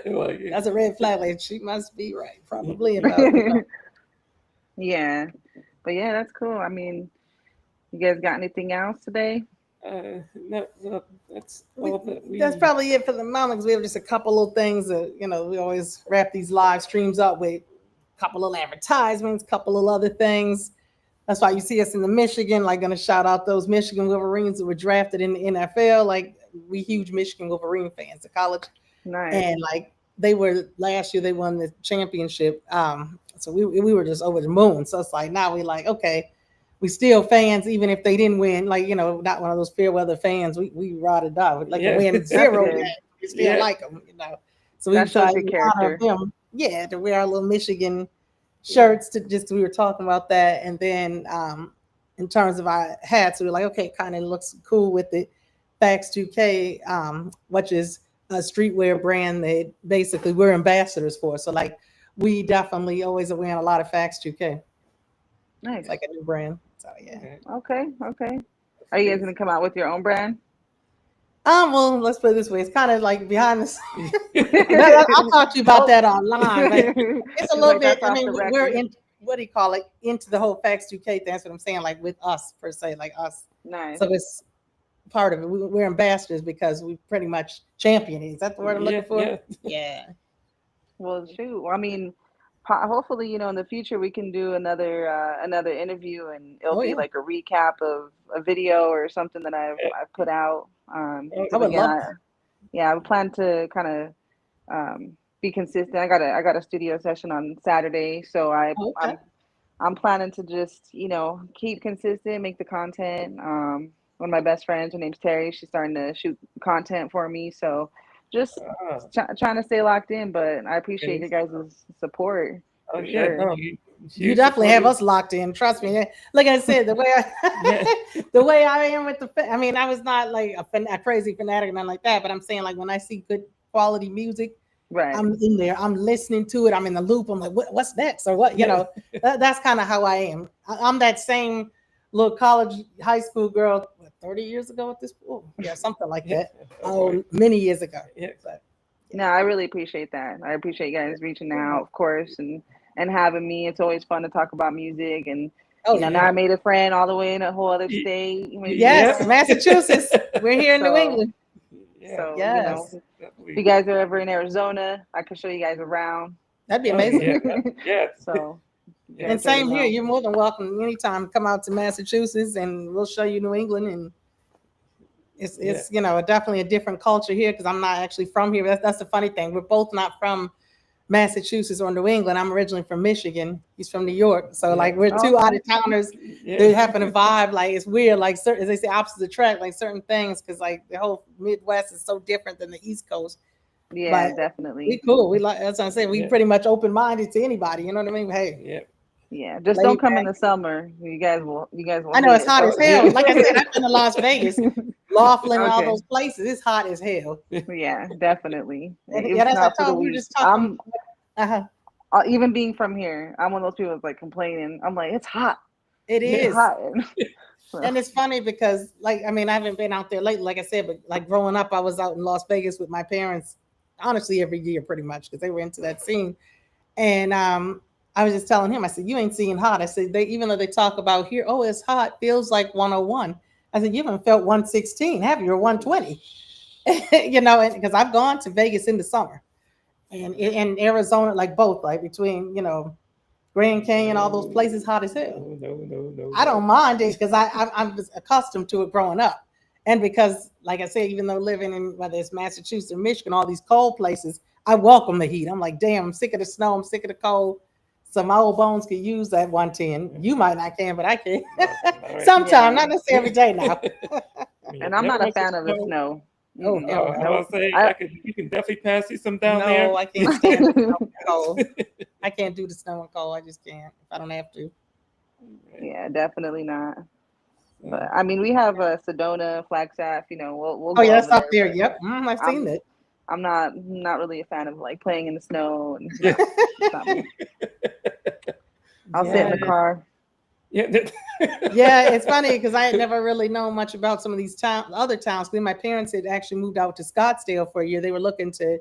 Like, that's a red flag. Like she must be right, probably about Yeah, but yeah, that's cool. I mean, you guys got anything else today? no, no, that's all that That's we. probably it for the moment because we have just a couple little things that we always wrap these live streams up with a couple little advertisements, couple of other things. That's why you see us in the Michigan, like gonna shout out those Michigan Wolverines that were drafted in the NFL. Like we huge Michigan Wolverine fans, the college, Nice. and like they were last year they won the championship. So we were just over the moon. So it's like now we like okay, we still fans even if they didn't win. Like not one of those fair weather fans. We ride or die. Like to Yeah. win That's zero games, good. we still Yeah. like them. So we That try shows your in honor of character. them. Yeah, to wear our little Michigan shirts to just we were talking about that and then in terms of our hats we were like okay kind of looks cool with the Facts 2K which is a streetwear brand that basically we're ambassadors for so like we definitely always are wearing a lot of Facts 2K. It's Nice. like a new brand so yeah. Okay. Okay. Okay. Are That's you guys good. gonna come out with your own brand? Well, let's put it this way. It's kind of like behind the scenes. I'll talk to you about that online, but it's a She's little like, bit. that's I off mean, the we're record. in, what do you call it? Into the whole Facts 2K thing. That's what I'm saying. Like with us per se, like us. Nice. So it's part of it. We're ambassadors because we pretty much champion it. Is that the word I'm Yeah, looking for? yeah. Yeah. Well, shoot. I mean, hopefully, in the future we can do another interview, and it'll Oh be yeah. like a recap of a video or something that I've put out. I Because would again, love that. I plan to kind of be consistent. I got a studio session on Saturday, so Okay. I'm planning to just keep consistent, make the content. One of my best friends, her name's Terry. She's starting to shoot content for me, so just Ah, trying to stay locked in. But I appreciate okay. your guys' support Oh for yeah, sure. no, You you definitely have supported. us locked in. Trust me. Like I said, the way Yeah, the way I am with I mean, I was not like a crazy fanatic or nothing like that. But I'm saying, like, when I see good quality music, Right. I'm in there. I'm listening to it. I'm in the loop. I'm like, what's next or what? yeah, That's kind of how I am. I'm that same little college, high school girl. What, 30 years ago at this point? Yeah, something like yeah. that. Oh boy, Oh, many years ago. yeah, But No, I really appreciate that. I appreciate you guys reaching out, of course, and having me. It's always fun to talk about music, and oh now yeah. I made a friend all the way in a whole other Y- state. You made some Yes, yep. friends. Massachusetts. We're here in New So England. Yeah, so Yes, if you definitely. guys are ever in Arizona, I can show you guys around. that'd be Oh amazing. yeah, yeah, So you yeah. And guys already same here. know. You're more than welcome anytime. Come out to Massachusetts, and we'll show you New England. And Yeah. it's definitely a different culture here because I'm not actually from here. That's the funny thing. We're both not from Massachusetts or New England. I'm originally from Michigan. He's from New York. So Yeah. like we're Oh, two out okay. of towners. Yeah. They happen to vibe. Like it's weird. Like certain, as they say, opposites attract. Like certain things because like the whole Midwest is so different than the East Coast. Yeah, But we definitely. cool. We like that's what I'm saying. We Yeah. pretty much open minded to anybody. You know what I mean? Hey, Yeah. Yeah, just don't laid come in back. the summer. You guys will I know hate it's it. hot as Oh hell. yeah. Like I said, I've been to Las Vegas, Laughlin, and all Okay. those places. It's hot as hell. Yeah, definitely. And yeah, It's that's what not I for the told. We were weak. just talking. Uh-huh. Even being from here, I'm one of those people that's like complaining. I'm like, it's hot. It It's Yeah. is. hot. So, And it's funny because, like, I mean, I haven't been out there lately, like I said, but like growing up, I was out in Las Vegas with my parents, honestly, every year pretty much because they were into that scene. And I was just telling him, I said, you ain't seeing hot. I said, they even though they talk about here, oh, it's hot, feels like 101. I said, you haven't felt 116, have you, or 120? And because I've gone to Vegas in the summer and in Arizona, like both, like between, Grand Canyon, all those places, hot as hell. No, I don't mind it because I'm just accustomed to it growing up. And because, like I said, even though living in whether it's Massachusetts or Michigan, all these cold places, I welcome the heat. I'm like, damn, I'm sick of the snow. I'm sick of the cold. So my old bones could use that 110. You might not can, but I can. All right. Sometimes, yeah. not necessarily every day now. And I'm not a fan of the snow. Oh, Mm-mm. hell I no. was gonna say I you can definitely pass you some down No, there. I can't stand the snow and cold. I can't do the snow and cold. I just can't if I don't have to. yeah, definitely not. But So, I mean, we have Sedona, Flagstaff. We'll Oh, go yeah, that's over up there. there. But Yep. I've seen I'm that. I'm not really a fan of like playing in the snow. And yeah. no, it's not me. I'll sit in Yeah. the car. Yeah. Yeah, it's funny because I had never really known much about some of these other towns. My parents had actually moved out to Scottsdale for a year. They were looking to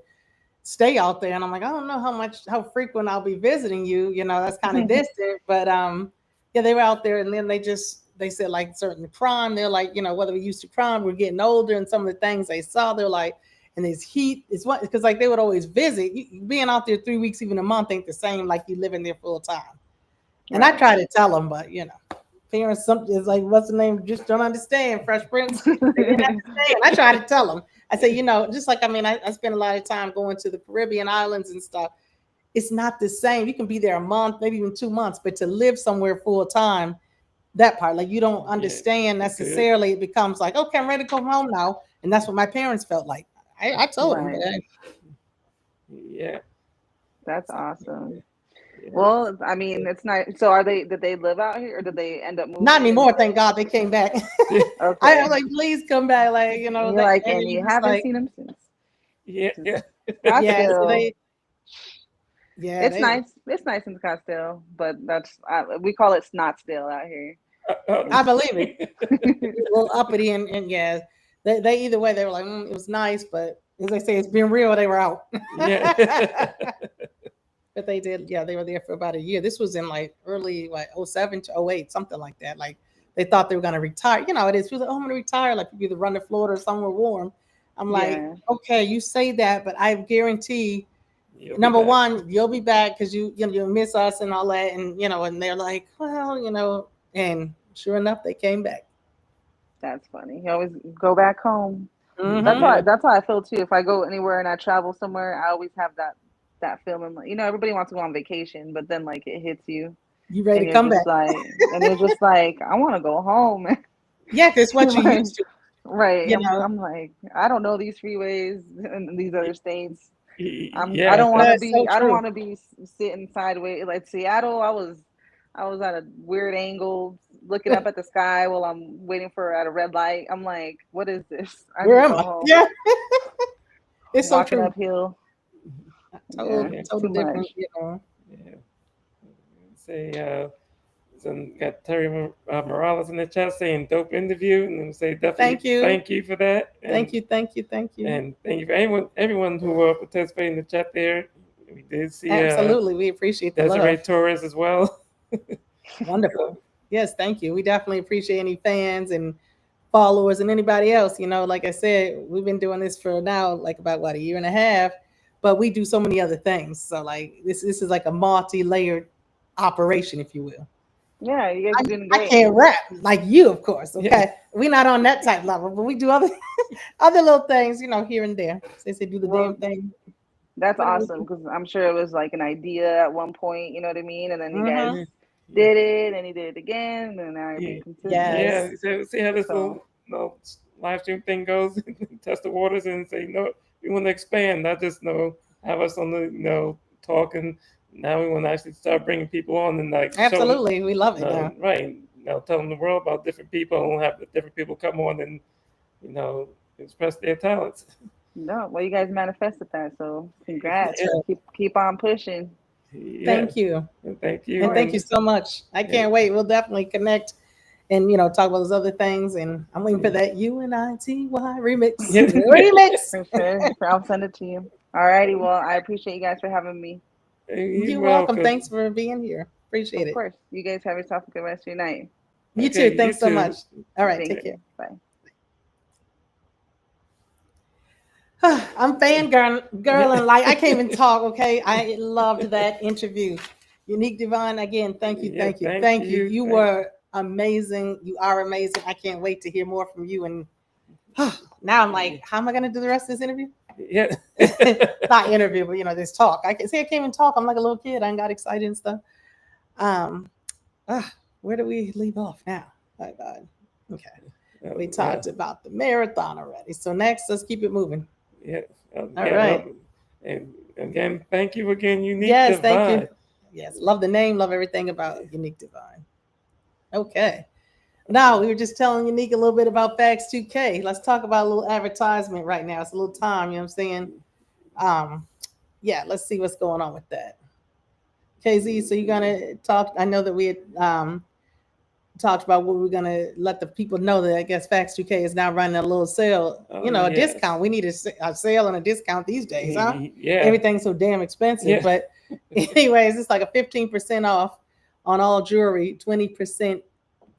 stay out there, and I'm like, I don't know how frequent I'll be visiting you. That's kind of distant, but yeah, they were out there, and then they said like certain crime. They're like, whether we used to crime, we're getting older, and some of the things they saw, they're like, and this heat is what because like they would always visit. Being out there 3 weeks, even a month, ain't the same like you living there full time. And I Right. try to tell them, but parents something is like, what's the name? Just don't understand. Fresh Prince. They didn't understand. I try to tell them. I say, just like I spend a lot of time going to the Caribbean islands and stuff. It's not the same. You can be there a month, maybe even 2 months, but to live somewhere full time, that part, like you don't Yeah. understand Good. necessarily. It becomes like, okay, I'm ready to go home now, and that's what my parents felt like. I told them, Right. Yeah. That's awesome. Yeah. Well, I mean, it's nice. So did they live out here or did they end up not moving? anymore. Thank God they came back. I was Okay. like, please come back, like And you're like, and and then you you just haven't like, seen them since. Yeah. Yeah. yeah. So Scottsdale. yeah, It's they. nice. It's nice in Scottsdale, but we call it Snotsdale out here. Oh. I believe it. A little uppity and yeah, They either way, they were like, it was nice, but as they say, it's been real. They were out. Yeah. But they did, yeah, they were there for about a year. This was in like early, like 07 to 08, something like that. Like they thought they were going to retire. You know, it is. People like, oh, I'm going to retire. Like you either run to Florida or somewhere warm. I'm like, Yeah. okay, you say that, but I guarantee, You'll be number back. one, you'll be back because you'll miss us and all that. And, and they're like, well, and sure enough, they came back. That's funny. You always go back home. That's Mm-hmm. how Yeah. that's how I feel too. If I go anywhere and I travel somewhere, I always have that feeling. Like, everybody wants to go on vacation, but then like it hits you, You ready and to you're come just back? like, I want to go home. Yeah, because what you Like, used to, right. you I'm know. I'm like, I don't know these freeways in these other states. I Yeah. don't want to That's so be I don't true. want to be sitting sideways like Seattle. I was at a weird angle looking up at the sky while I'm waiting for at a red light. I'm like, what is this? I need Where to am go I? home. Yeah, it's so Walking true. uphill. Total, Yeah, Yeah. too total different, much. Yeah. Say, so got Terry Morales in the chat saying dope interview, and then say Thank definitely you. thank you for that, Thank you. Thank you. Thank you. and thank you for everyone who participated in the chat there. We did see Absolutely. We appreciate the Desiree love. Torres as well. Wonderful. Yes, thank you. We definitely appreciate any fans and followers and anybody else. Like I said, we've been doing this for now like about what, a year and a half, but we do so many other things. So like this is like a multi-layered operation, if you will. Yeah, you guys I, are doing I great. can't rap like you, of course. Yeah. Okay, we're not on that type level, but we do other other little things, here and there. They say do the damn Well, thing. that's Whatever. awesome because I'm sure it was like an idea at one point, you know what I mean? And then you guys Mm-hmm. Yeah. did it and you did it again and now you're Yeah. being consistent. Yeah. Yes. So see how this So, live stream thing goes. Test the waters and say no. We want to expand, not just have us on the talking. Now we want to actually start bringing people on and like showing. Absolutely. We love it No, now. right. Telling the world about different people and have the different people come on and you know express their talents. no, well, you guys manifested that. So, That's congrats. Yeah, right. Keep on pushing. yeah. Thank you. And thank Of you. And thank you course. And so much. I yeah, can't wait. We'll definitely connect and talk about those other things. And I'm waiting for yeah, that UNITY remix. yeah. Remix. For sure. I'll send it to you. Alrighty. Well, I appreciate you guys for having me. You're You're welcome. welcome. Thanks for being here. Appreciate Of it. course. You guys have yourself a good rest of your night. You too. Okay, you Thanks so much. too. All right. Thank Take Okay. you. care. Bye. I'm girl, and like I can't even talk. Okay, I loved that interview. Unique Divine, again, thank you, Yeah, thank you, thank thank you. you. You were amazing. You are amazing. I can't wait to hear more from you. And now I'm like, how am I going to do the rest of this interview? Yeah. Not interview, but this talk. I can see I can't even talk. I'm like a little kid. I got excited and stuff. Um, where do we leave off now? My God. Okay, we talked about the marathon already. So next, let's keep it moving. Yeah. All Yeah. right. And again, thank you again, Unique Yes, thank Divine. you. Yes, love the name, love everything about Unique Divine. Okay. Now, we were just telling Unique a little bit about Facts 2K. Let's talk about a little advertisement right now. It's a little time, you know what I'm saying? Yeah, let's see what's going on with that. KZ, so you're gonna talk. I know that we had talked about what we're gonna let the people know that I guess Facts 2K is now running a little sale, Oh, a yes. discount. We need a sale and a discount these days, huh? Yeah. Everything's so damn expensive. Yeah. But anyways, it's like a 15% off on all jewelry, 20%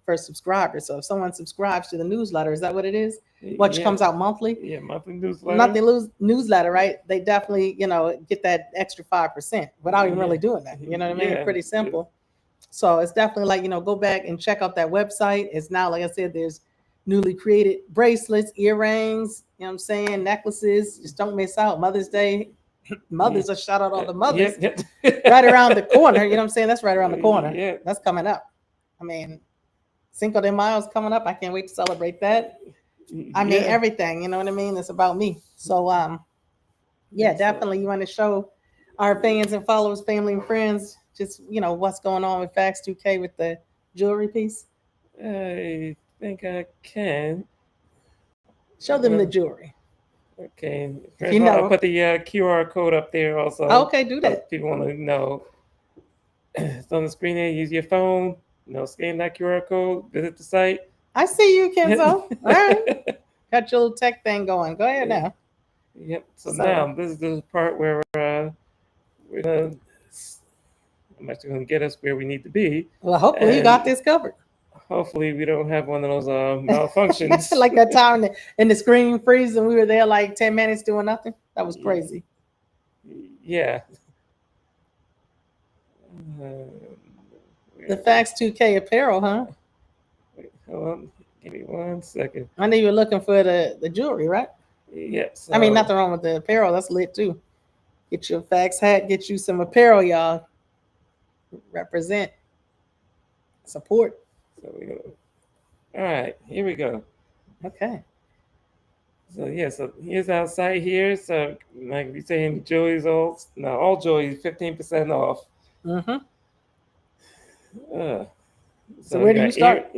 for subscribers. So if someone subscribes to the newsletter, is that what it is? Which Yeah. comes out monthly? Yeah, monthly newsletter. Not the newsletter, right? They definitely, get that extra 5% without even really doing that. You know what I mean? Yeah. Pretty simple. So it's definitely like, go back and check out that website. It's now, like I said, there's newly created bracelets, earrings, what I'm saying, necklaces. Just don't miss out. Mother's Day. Mothers, a shout out all the mothers. Yeah. Right around the corner. You know what I'm saying? That's right around the corner. Yeah. That's coming up. I mean, Cinco de Mayo's coming up. I can't wait to celebrate that. I mean, everything, you know what I mean? It's about me. So, yeah, definitely you want to show our fans and followers, family and friends, just, what's going on with Facts 2K with the jewelry piece. I think I can. Show them the jewelry. Okay. If First you of all, know. I'll put the QR code up there also. Okay, do that. People want to know. It's on the screen there. Use your phone. Scan that QR code. Visit the site. I see you, Kenzo. All right. Got your little tech thing going. Go ahead now. Yep. So, So- now this is the part where we're gonna. I'm actually gonna get us where we need to be. Well, hopefully you got this covered. Hopefully, we don't have one of those malfunctions. Like that time in the screen freeze and we were there like 10 minutes doing nothing. That was crazy. Yeah. The Facts 2K apparel, huh? Wait, hold on. Give me 1 second. I know you were looking for the jewelry, right? Yeah. So, I mean, nothing wrong with the apparel. That's lit too. Get your Facts hat, get you some apparel, y'all. Represent. Support. So we go. All right, here we go. Okay. So yeah, so here's our site here. So like we saying, jewelry's all jewelry 15% off. Mm-hmm. So where we do you got start?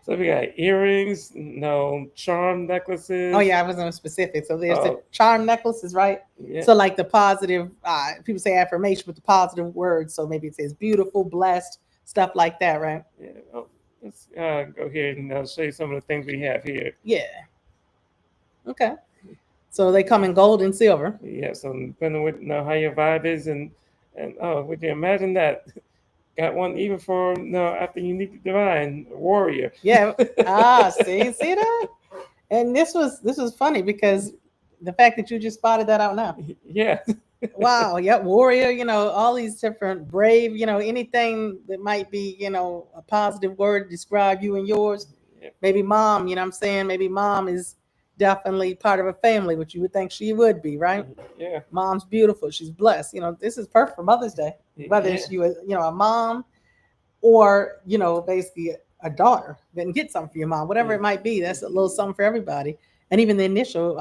So we got earrings, no charm necklaces. Oh yeah, I wasn't specific. So there's the Oh. charm necklaces, right? Yeah. So like the positive, people say affirmation with the positive words. So maybe it says beautiful, blessed, stuff like that, right? Yeah. Oh, let's go here and I'll show you some of the things we have here. Yeah. Okay. So they come in gold and silver. Yeah. So depending on how your vibe is, and would you imagine that? Got one even for after Unique Divine Warrior. Yeah. See that? And this was funny because the fact that you just spotted that out now. Yeah. Wow. Yep. Warrior, all these different brave, anything that might be, a positive word to describe you and yours. Yeah. Maybe mom, you know what I'm saying? Maybe mom is definitely part of a family, which you would think she would be, right? Yeah. Mom's beautiful. She's blessed. This is perfect for Mother's Day. Whether it's you, a mom or, basically a daughter that can get something for your mom, whatever it might be. That's a little something for everybody. And even the initial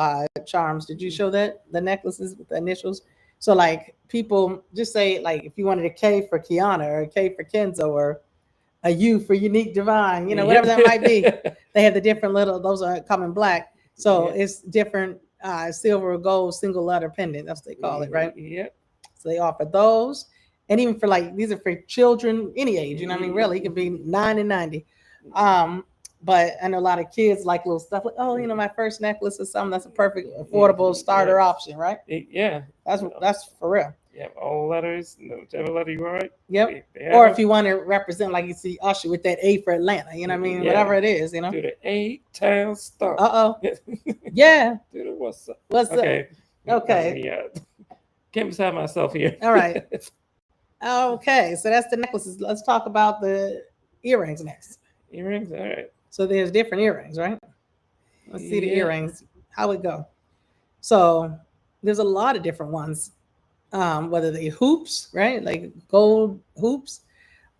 charms. Did you show that? The necklaces with the initials? So like people just say like if you wanted a K for Kiana or a K for Kenzo or a U for Unique Divine, whatever that might be. They have the different those are come in black. So it's different silver or gold single letter pendant. That's what they call it, right? Yeah. So they offer those. And even for these are for children any age, you know what I mean? Really, it could be 9 and 90. But I know a lot of kids like little stuff like, my first necklace or something. That's a perfect affordable starter option, right? Yeah. That's for real. Yeah, all letters, whichever letter you write. Yep. Or if you want to represent, like you see Usher with that A for Atlanta, you know what I mean? Yeah. Whatever it is, Do the A-Town Star. Yeah. Do the what's up. What's Okay. up? Okay. Yeah. Can't beside myself here. All right. Okay. So that's the necklaces. Let's talk about the earrings next. Earrings? All right. So there's different earrings, right? Let's see the Yeah. earrings. How it go? So there's a lot of different ones. Whether they hoops, right? Like gold hoops.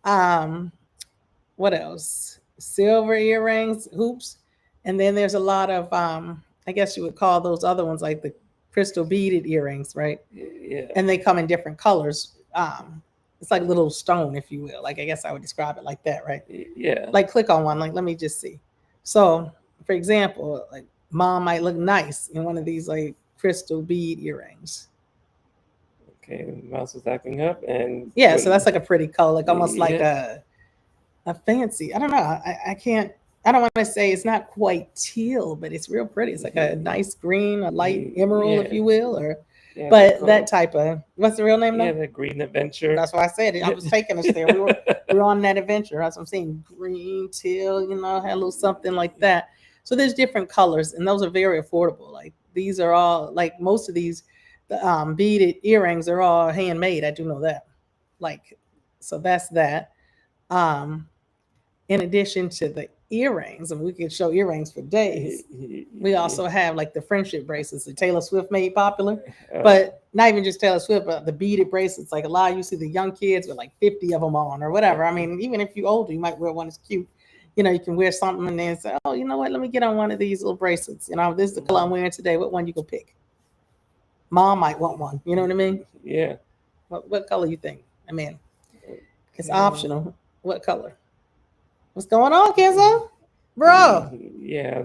What else? Silver earrings, hoops. And then there's a lot of I guess you would call those other ones like the crystal beaded earrings, right? Yeah. And they come in different colors. It's like a little stone, if you will. Like I guess I would describe it like that, right? Yeah. Like click on one, like let me just see. So for example, like mom might look nice in one of these like crystal bead earrings. Okay, the mouse is acting up and yeah, so that's like a pretty color, like almost like Yeah. a fancy. I don't know. I can't. I don't want to say it's not quite teal, but it's real pretty. It's like a nice green, a light emerald, if Yeah. you will, or Yeah, but cool. that type of. What's the real name? Yeah, Though? the Green Adventure. That's why I said it. I was taking us there. We were on that adventure. That's what I'm saying. Green, teal, had a little something like that. So there's different colors, and those are very affordable. Like these are all like most of these beaded earrings are all handmade. I do know that. Like, so that's that. In addition to the earrings, and we could show earrings for days. We also have like the friendship bracelets that Taylor Swift made popular, but not even just Taylor Swift, but the beaded bracelets. Like a lot of you see the young kids with like 50 of them on or whatever. I mean, even if you're older, you might wear one that's cute. You can wear something and then say, oh, you know what? Let me get on one of these little bracelets. This is the color I'm wearing today. What one you can pick? Mom might want one. You know what I mean? Yeah. What color you think? I mean, it's optional. What color? What's going on, Kenzo? Bro. Yeah,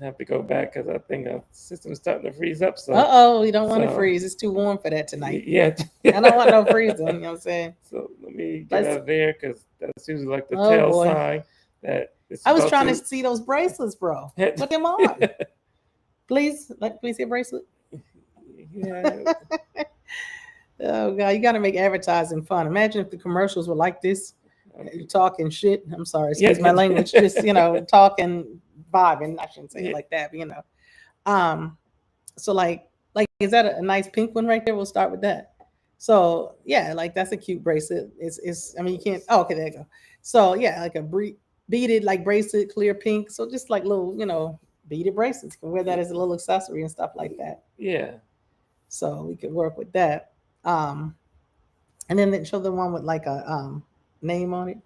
I have to go back because I think our system's starting to freeze up. So. We don't want to freeze. It's too warm for that tonight. Yeah. I don't want no freezing. You know what I'm saying? So let me get out of there because that's usually like the sign that It's I was about trying to see those bracelets, bro. Put them on. Please, please see a bracelet. Yeah. Oh God, you got to make advertising fun. Imagine if the commercials were like this. You're talking shit. I'm sorry, excuse my language. Just talking, vibing. I shouldn't say it like that, but So like, is that a nice pink one right there? We'll start with that. So yeah, like that's a cute bracelet. It's. I mean, you can't. Oh, okay, there you go. So yeah, like a beaded like bracelet, clear pink. So just like little, beaded bracelets. You can wear that as a little accessory and stuff like that. Yeah. So we could work with that. Um, and then show the one with like a name on it,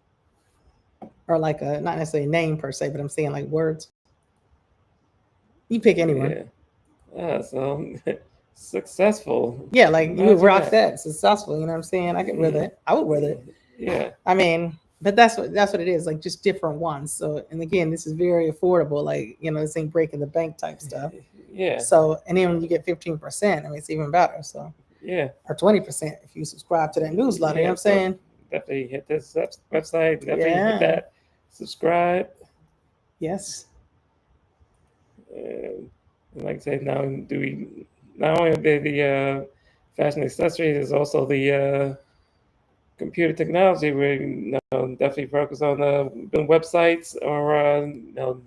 or like a not necessarily name per se, but I'm saying like words. You pick anyone. Yeah. So successful. Yeah, like you would Imagine rock that. Successful. You know what I'm saying? I could wear that. I would wear that. Yeah. I mean, but that's what it is. Like just different ones. So, and again, this is very affordable. Like this ain't breaking the bank type stuff. Yeah. So, and then when you get 15%, I mean, it's even better. So, Yeah. or 20% if you subscribe to that newsletter. You know what I'm so saying? Definitely hit this website. Definitely Yeah. hit that. Subscribe. Yes. And like I said, now do we not only the fashion accessories, there's also the computer technology. We definitely focus on doing websites or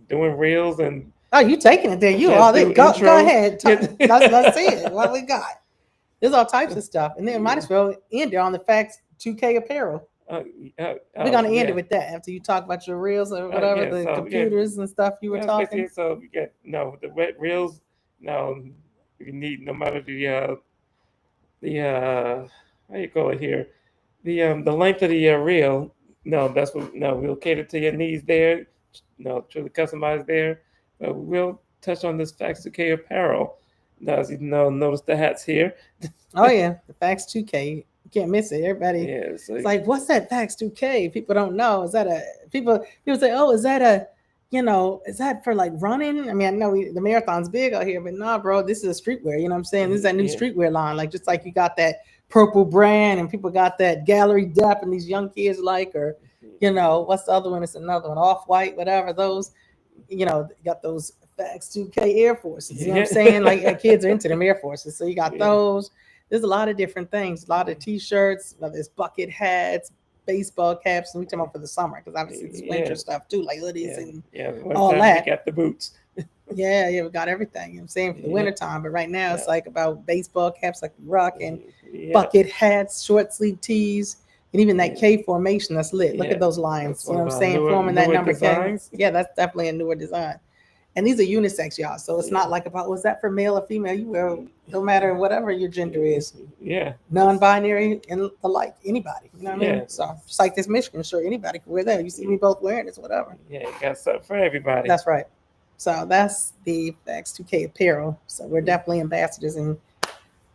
doing reels and. Oh, you taking it there? You Yeah, all do go intros. ahead. Yeah. Let's see it. What we got? There's all types of stuff, and then might as well end it on the Facts 2K apparel. We're gonna end it with that after you talk about your reels or whatever, the computers and stuff you were talking. So you get the wet reels. No, you need no matter the how you call it here, the length of the reel. No, that's what. No, we'll cater to your needs there. No, truly customized there. We'll touch on this Facts 2K apparel. Now, as you notice the hats here. Oh yeah, the Facts 2K. You can't miss it. Everybody, it's like, what's that Facts 2K? People don't know. Is that people say, oh, is that is that for like running? I mean, I know the marathon's big out here, but nah, bro, this is a streetwear. You know what I'm saying? This is that new streetwear line. Like, just like you got that purple brand and people got that Gallery Dep and these young kids like, or, what's the other one? It's another one, Off-White, whatever. Those, got those Facts 2K Air Forces. You know what I'm saying? Like kids are into them Air Forces. So you got those. There's a lot of different things, a lot of T-shirts, there's bucket hats, baseball caps, and we talking about for the summer because obviously there's winter stuff too, like hoodies and all that. We got the boots. yeah, we got everything. You know what I'm saying, for the winter time. But right now it's like about baseball caps, like rock and bucket hats, short sleeve tees, and even that K formation that's lit. Look at those lines. You know what I'm saying, forming that number designs. K. Yeah, that's definitely a newer design. And these are unisex, y'all. So it's not like was that for male or female? You wear no matter whatever your gender is. Yeah. Non-binary and the like, anybody. You know what I mean? So just like this Michigan shirt, anybody can wear that. You see me both wearing this, whatever. Yeah, you got something for everybody. That's right. So that's the Facts 2K apparel. So we're definitely ambassadors and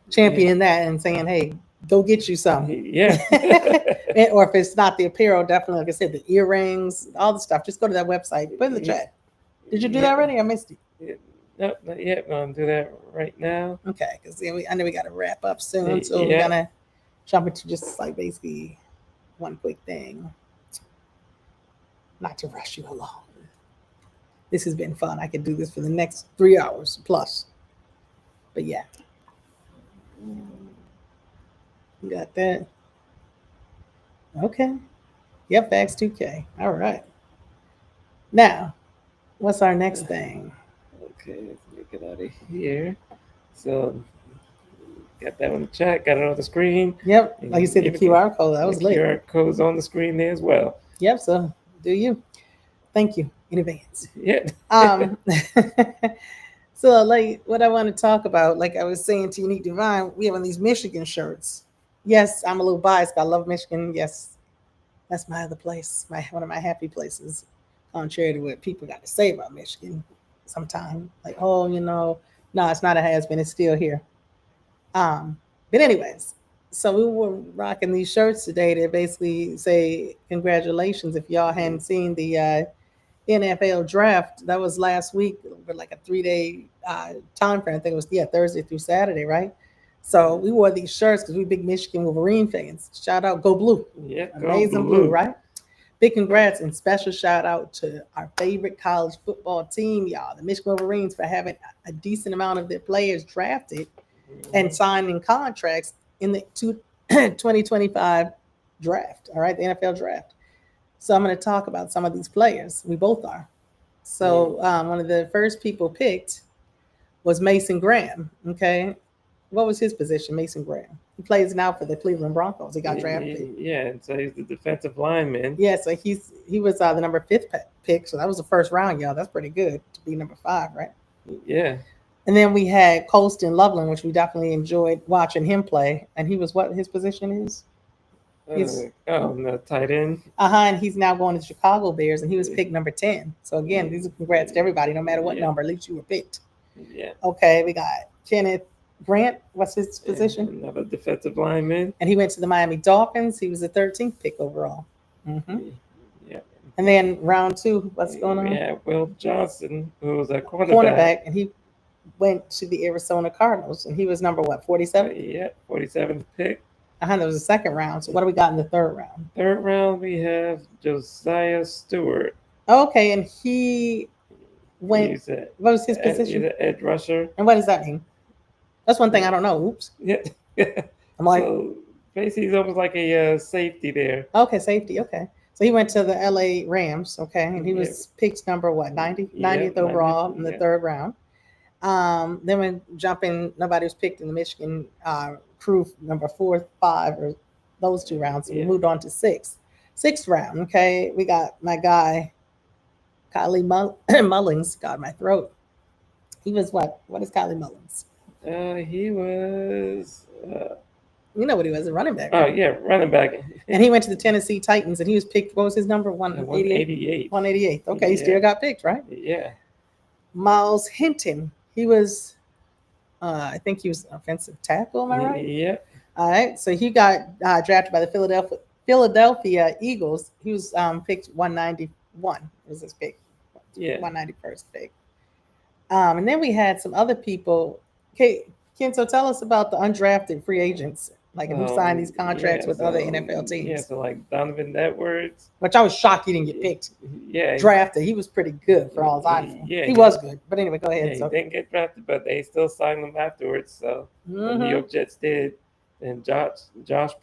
championing that and saying, hey, go get you some. Yeah. Or if it's not the apparel, definitely, like I said, the earrings, all the stuff. Just go to that website. Put in the chat. Did you do that already? I missed it. Nope, not yet. I'm going to do that right now. Okay, because I know we got to wrap up soon. So we're going to jump into just like basically one quick thing. Not to rush you along. This has been fun. I could do this for the next 3 hours plus. But yeah. You got that? Okay. Yep, Facts 2K. All right. Now, what's our next thing? Okay, let's get out of here. So, got that on the chat, got it on the screen. Yep, like you said, the QR code, that was lit. QR code's on the screen there as well. Yep, so do you. Thank you in advance. Yeah. So, like, what I want to talk about, like I was saying to Unique Divine, we have on these Michigan shirts. Yes, I'm a little biased, but I love Michigan. Yes, that's my other place, one of my happy places. Contrary to what people got to say about Michigan sometimes. Like, oh, no, it's not a has-been, it's still here. But anyways, so we were rocking these shirts today that basically say congratulations. If y'all hadn't seen the NFL draft, that was last week, for like a 3-day time frame. I think it was Thursday through Saturday, right? So we wore these shirts because we big Michigan Wolverine fans. Shout out, go blue. Yeah, amazing blue, right? Big congrats and special shout out to our favorite college football team, y'all, the Michigan Wolverines, for having a decent amount of their players drafted and signing contracts in the 2025 draft. All right, the NFL draft. So I'm going to talk about some of these players. We both are. So one of the first people picked was Mason Graham. Okay, what was his position? Mason Graham. He plays now for the Cleveland Broncos. He got drafted. Yeah, and so he's the defensive lineman. Yeah, so he was the number 5th pick. So that was the first round, y'all. That's pretty good to be number 5, right? Yeah. And then we had Colston Loveland, which we definitely enjoyed watching him play. And he was what his position is? He's the tight end. and he's now going to the Chicago Bears, and he was picked number 10. So again, these are congrats to everybody, no matter what number, at least you were picked. Yeah. Okay, we got Kenneth Grant. What's his position? Another defensive lineman. And he went to the Miami Dolphins. He was the 13th pick overall. Yeah. And then round 2, what's going on? Yeah, Will Johnson, who was a cornerback. And he went to the Arizona Cardinals, and he was number what, 47? Yeah, 47th pick. That was the second round. So what do we got in the third round? Third round, we have Josiah Stewart. Okay, and he went. What was his position? He's an edge rusher. And what does that mean? That's one thing I don't know. Oops. Yeah. I'm like, so basically, he's almost like a safety there. Okay, safety. Okay. So he went to the LA Rams. Okay. And he was picked number what, 90? 90th overall in the third round. Then we jump in, nobody was picked in the Michigan crew number 4, 5, or those 2 rounds. So we moved on to 6th round. Okay. We got my guy, Kylie Mullins. God, my throat. He was what? What is Kylie Mullins? He was. You know what he was, a running back. Oh, yeah, running back. And he went to the Tennessee Titans, and he was picked. What was his number? 188. 188. Okay, he still got picked, right? Yeah. Miles Hinton. He was, I think he was an offensive tackle. Am I right? Yeah. All right. So he got drafted by the Philadelphia Eagles. He was picked 191. Was his pick? Yeah. 191st pick. And then we had some other people. Okay, Kenzo, tell us about the undrafted free agents, like who signed these contracts with other NFL teams. Yeah, so like Donovan Edwards. Which I was shocked he didn't get picked. Yeah. Drafted. He was pretty good for all I know. Yeah. He was good. But anyway, go ahead. Yeah, he didn't get drafted, but they still signed him afterwards. So the New York Jets did. And Josh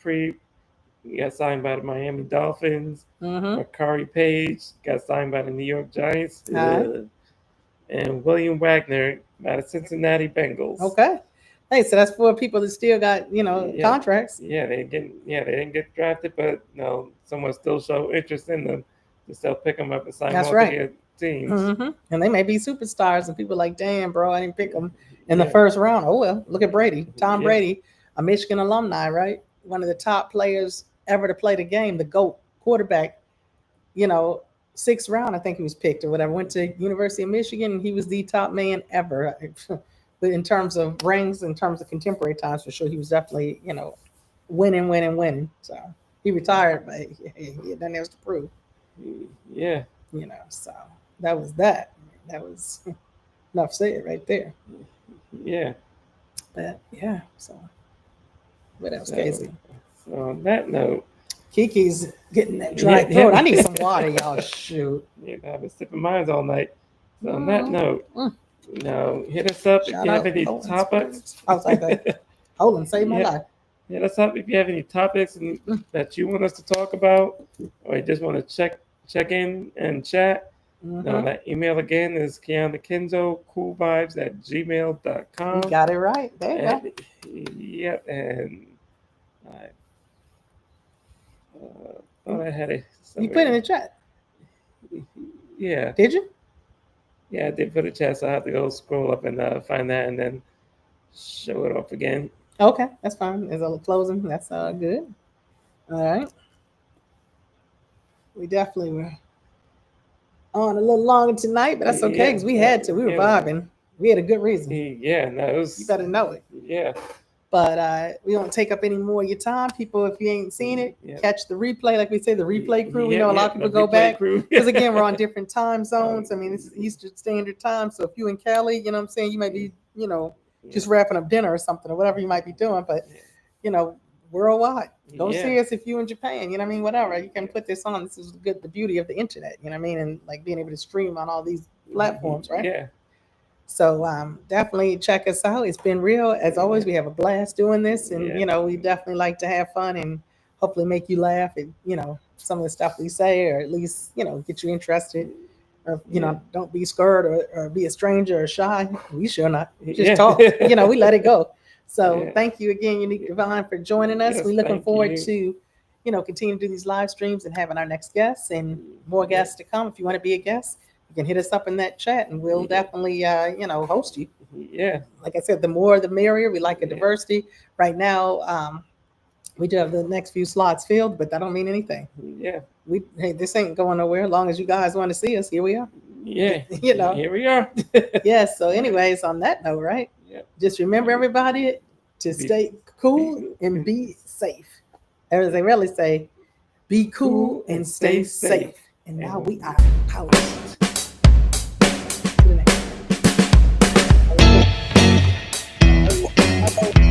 Preet got signed by the Miami Dolphins. Makari Page got signed by the New York Giants. And William Wagner by the Cincinnati Bengals. Okay. Hey, so that's 4 people that still got, contracts. Yeah, they didn't get drafted, but someone still showed interest in them to still pick them up and sign them to their teams. And they may be superstars, and people are like, damn, bro, I didn't pick them in the first round. Oh well, look at Brady, Tom Brady, a Michigan alumni, right? One of the top players ever to play the game, the GOAT quarterback. 6th round, I think he was picked or whatever. Went to University of Michigan, and he was the top man ever. But in terms of rings, in terms of contemporary times, for sure, he was definitely, winning. So he retired, but he had nothing else to prove. Yeah. So that was that. That was enough said right there. Yeah. But yeah, so what else, Casey? So on that note, Kiki's getting that dry throat. I need some water, y'all. Shoot. Yeah, I've been sipping mine all night. So on that note, hit us up if you have any topics. I was like that. Hold on, save my life. Hit us up if you have any topics that you want us to talk about, or you just want to check in and chat. That email again is Kiana Kenzo, koolvybez@gmail.com. You got it right. There you go. Yep, and thought I had you put it in the chat. Yeah. Did you? Yeah, I did put a chat, so I have to go scroll up and find that and then show it off again. Okay, that's fine. It's all closing. That's good. All right. We definitely were on a little longer tonight, but that's okay because we had to. We were vibing. We had a good reason. Yeah, no, it was. You better know it. Yeah. But we don't take up any more of your time. People, if you ain't seen it, catch the replay. Like we say, the replay crew. We know a lot of people go back. Because again, we're on different time zones. I mean, it's Eastern Standard Time. So if you in Cali, you know what I'm saying, you might be, just wrapping up dinner or something or whatever you might be doing. But, worldwide. Go Yeah. see us if you're in Japan. You know what I mean? Whatever. You can put this on. This is good. The beauty of the internet. You know what I mean? And like being able to stream on all these platforms, right? Yeah. So definitely check us out. It's been real. As always, we have a blast doing this, and Yeah. you know we definitely like to have fun and hopefully make you laugh at some of the stuff we say, or at least get you interested. Or don't be scared or be a stranger or shy. We sure not. Just Yeah. talk. We let it go. So Yeah. thank you again, Unique Divine, for joining us. Yes, We're looking thank forward you. to continue to do these live streams and having our next guests and more guests to come. If you want to be a guest, you can hit us up in that chat and we'll definitely host you. Yeah. Like I said, the more the merrier. We like a Yeah. diversity. Right now, we do have the next few slots filled, but that don't mean anything. Yeah. This ain't going nowhere. As long as you guys want to see us, here we are. Yeah. Here we are. Yes. So, anyways, on that note, right? Yeah. Just remember, everybody, to stay cool and be safe. As they really say, be cool and stay safe. And now we are out. To the next one.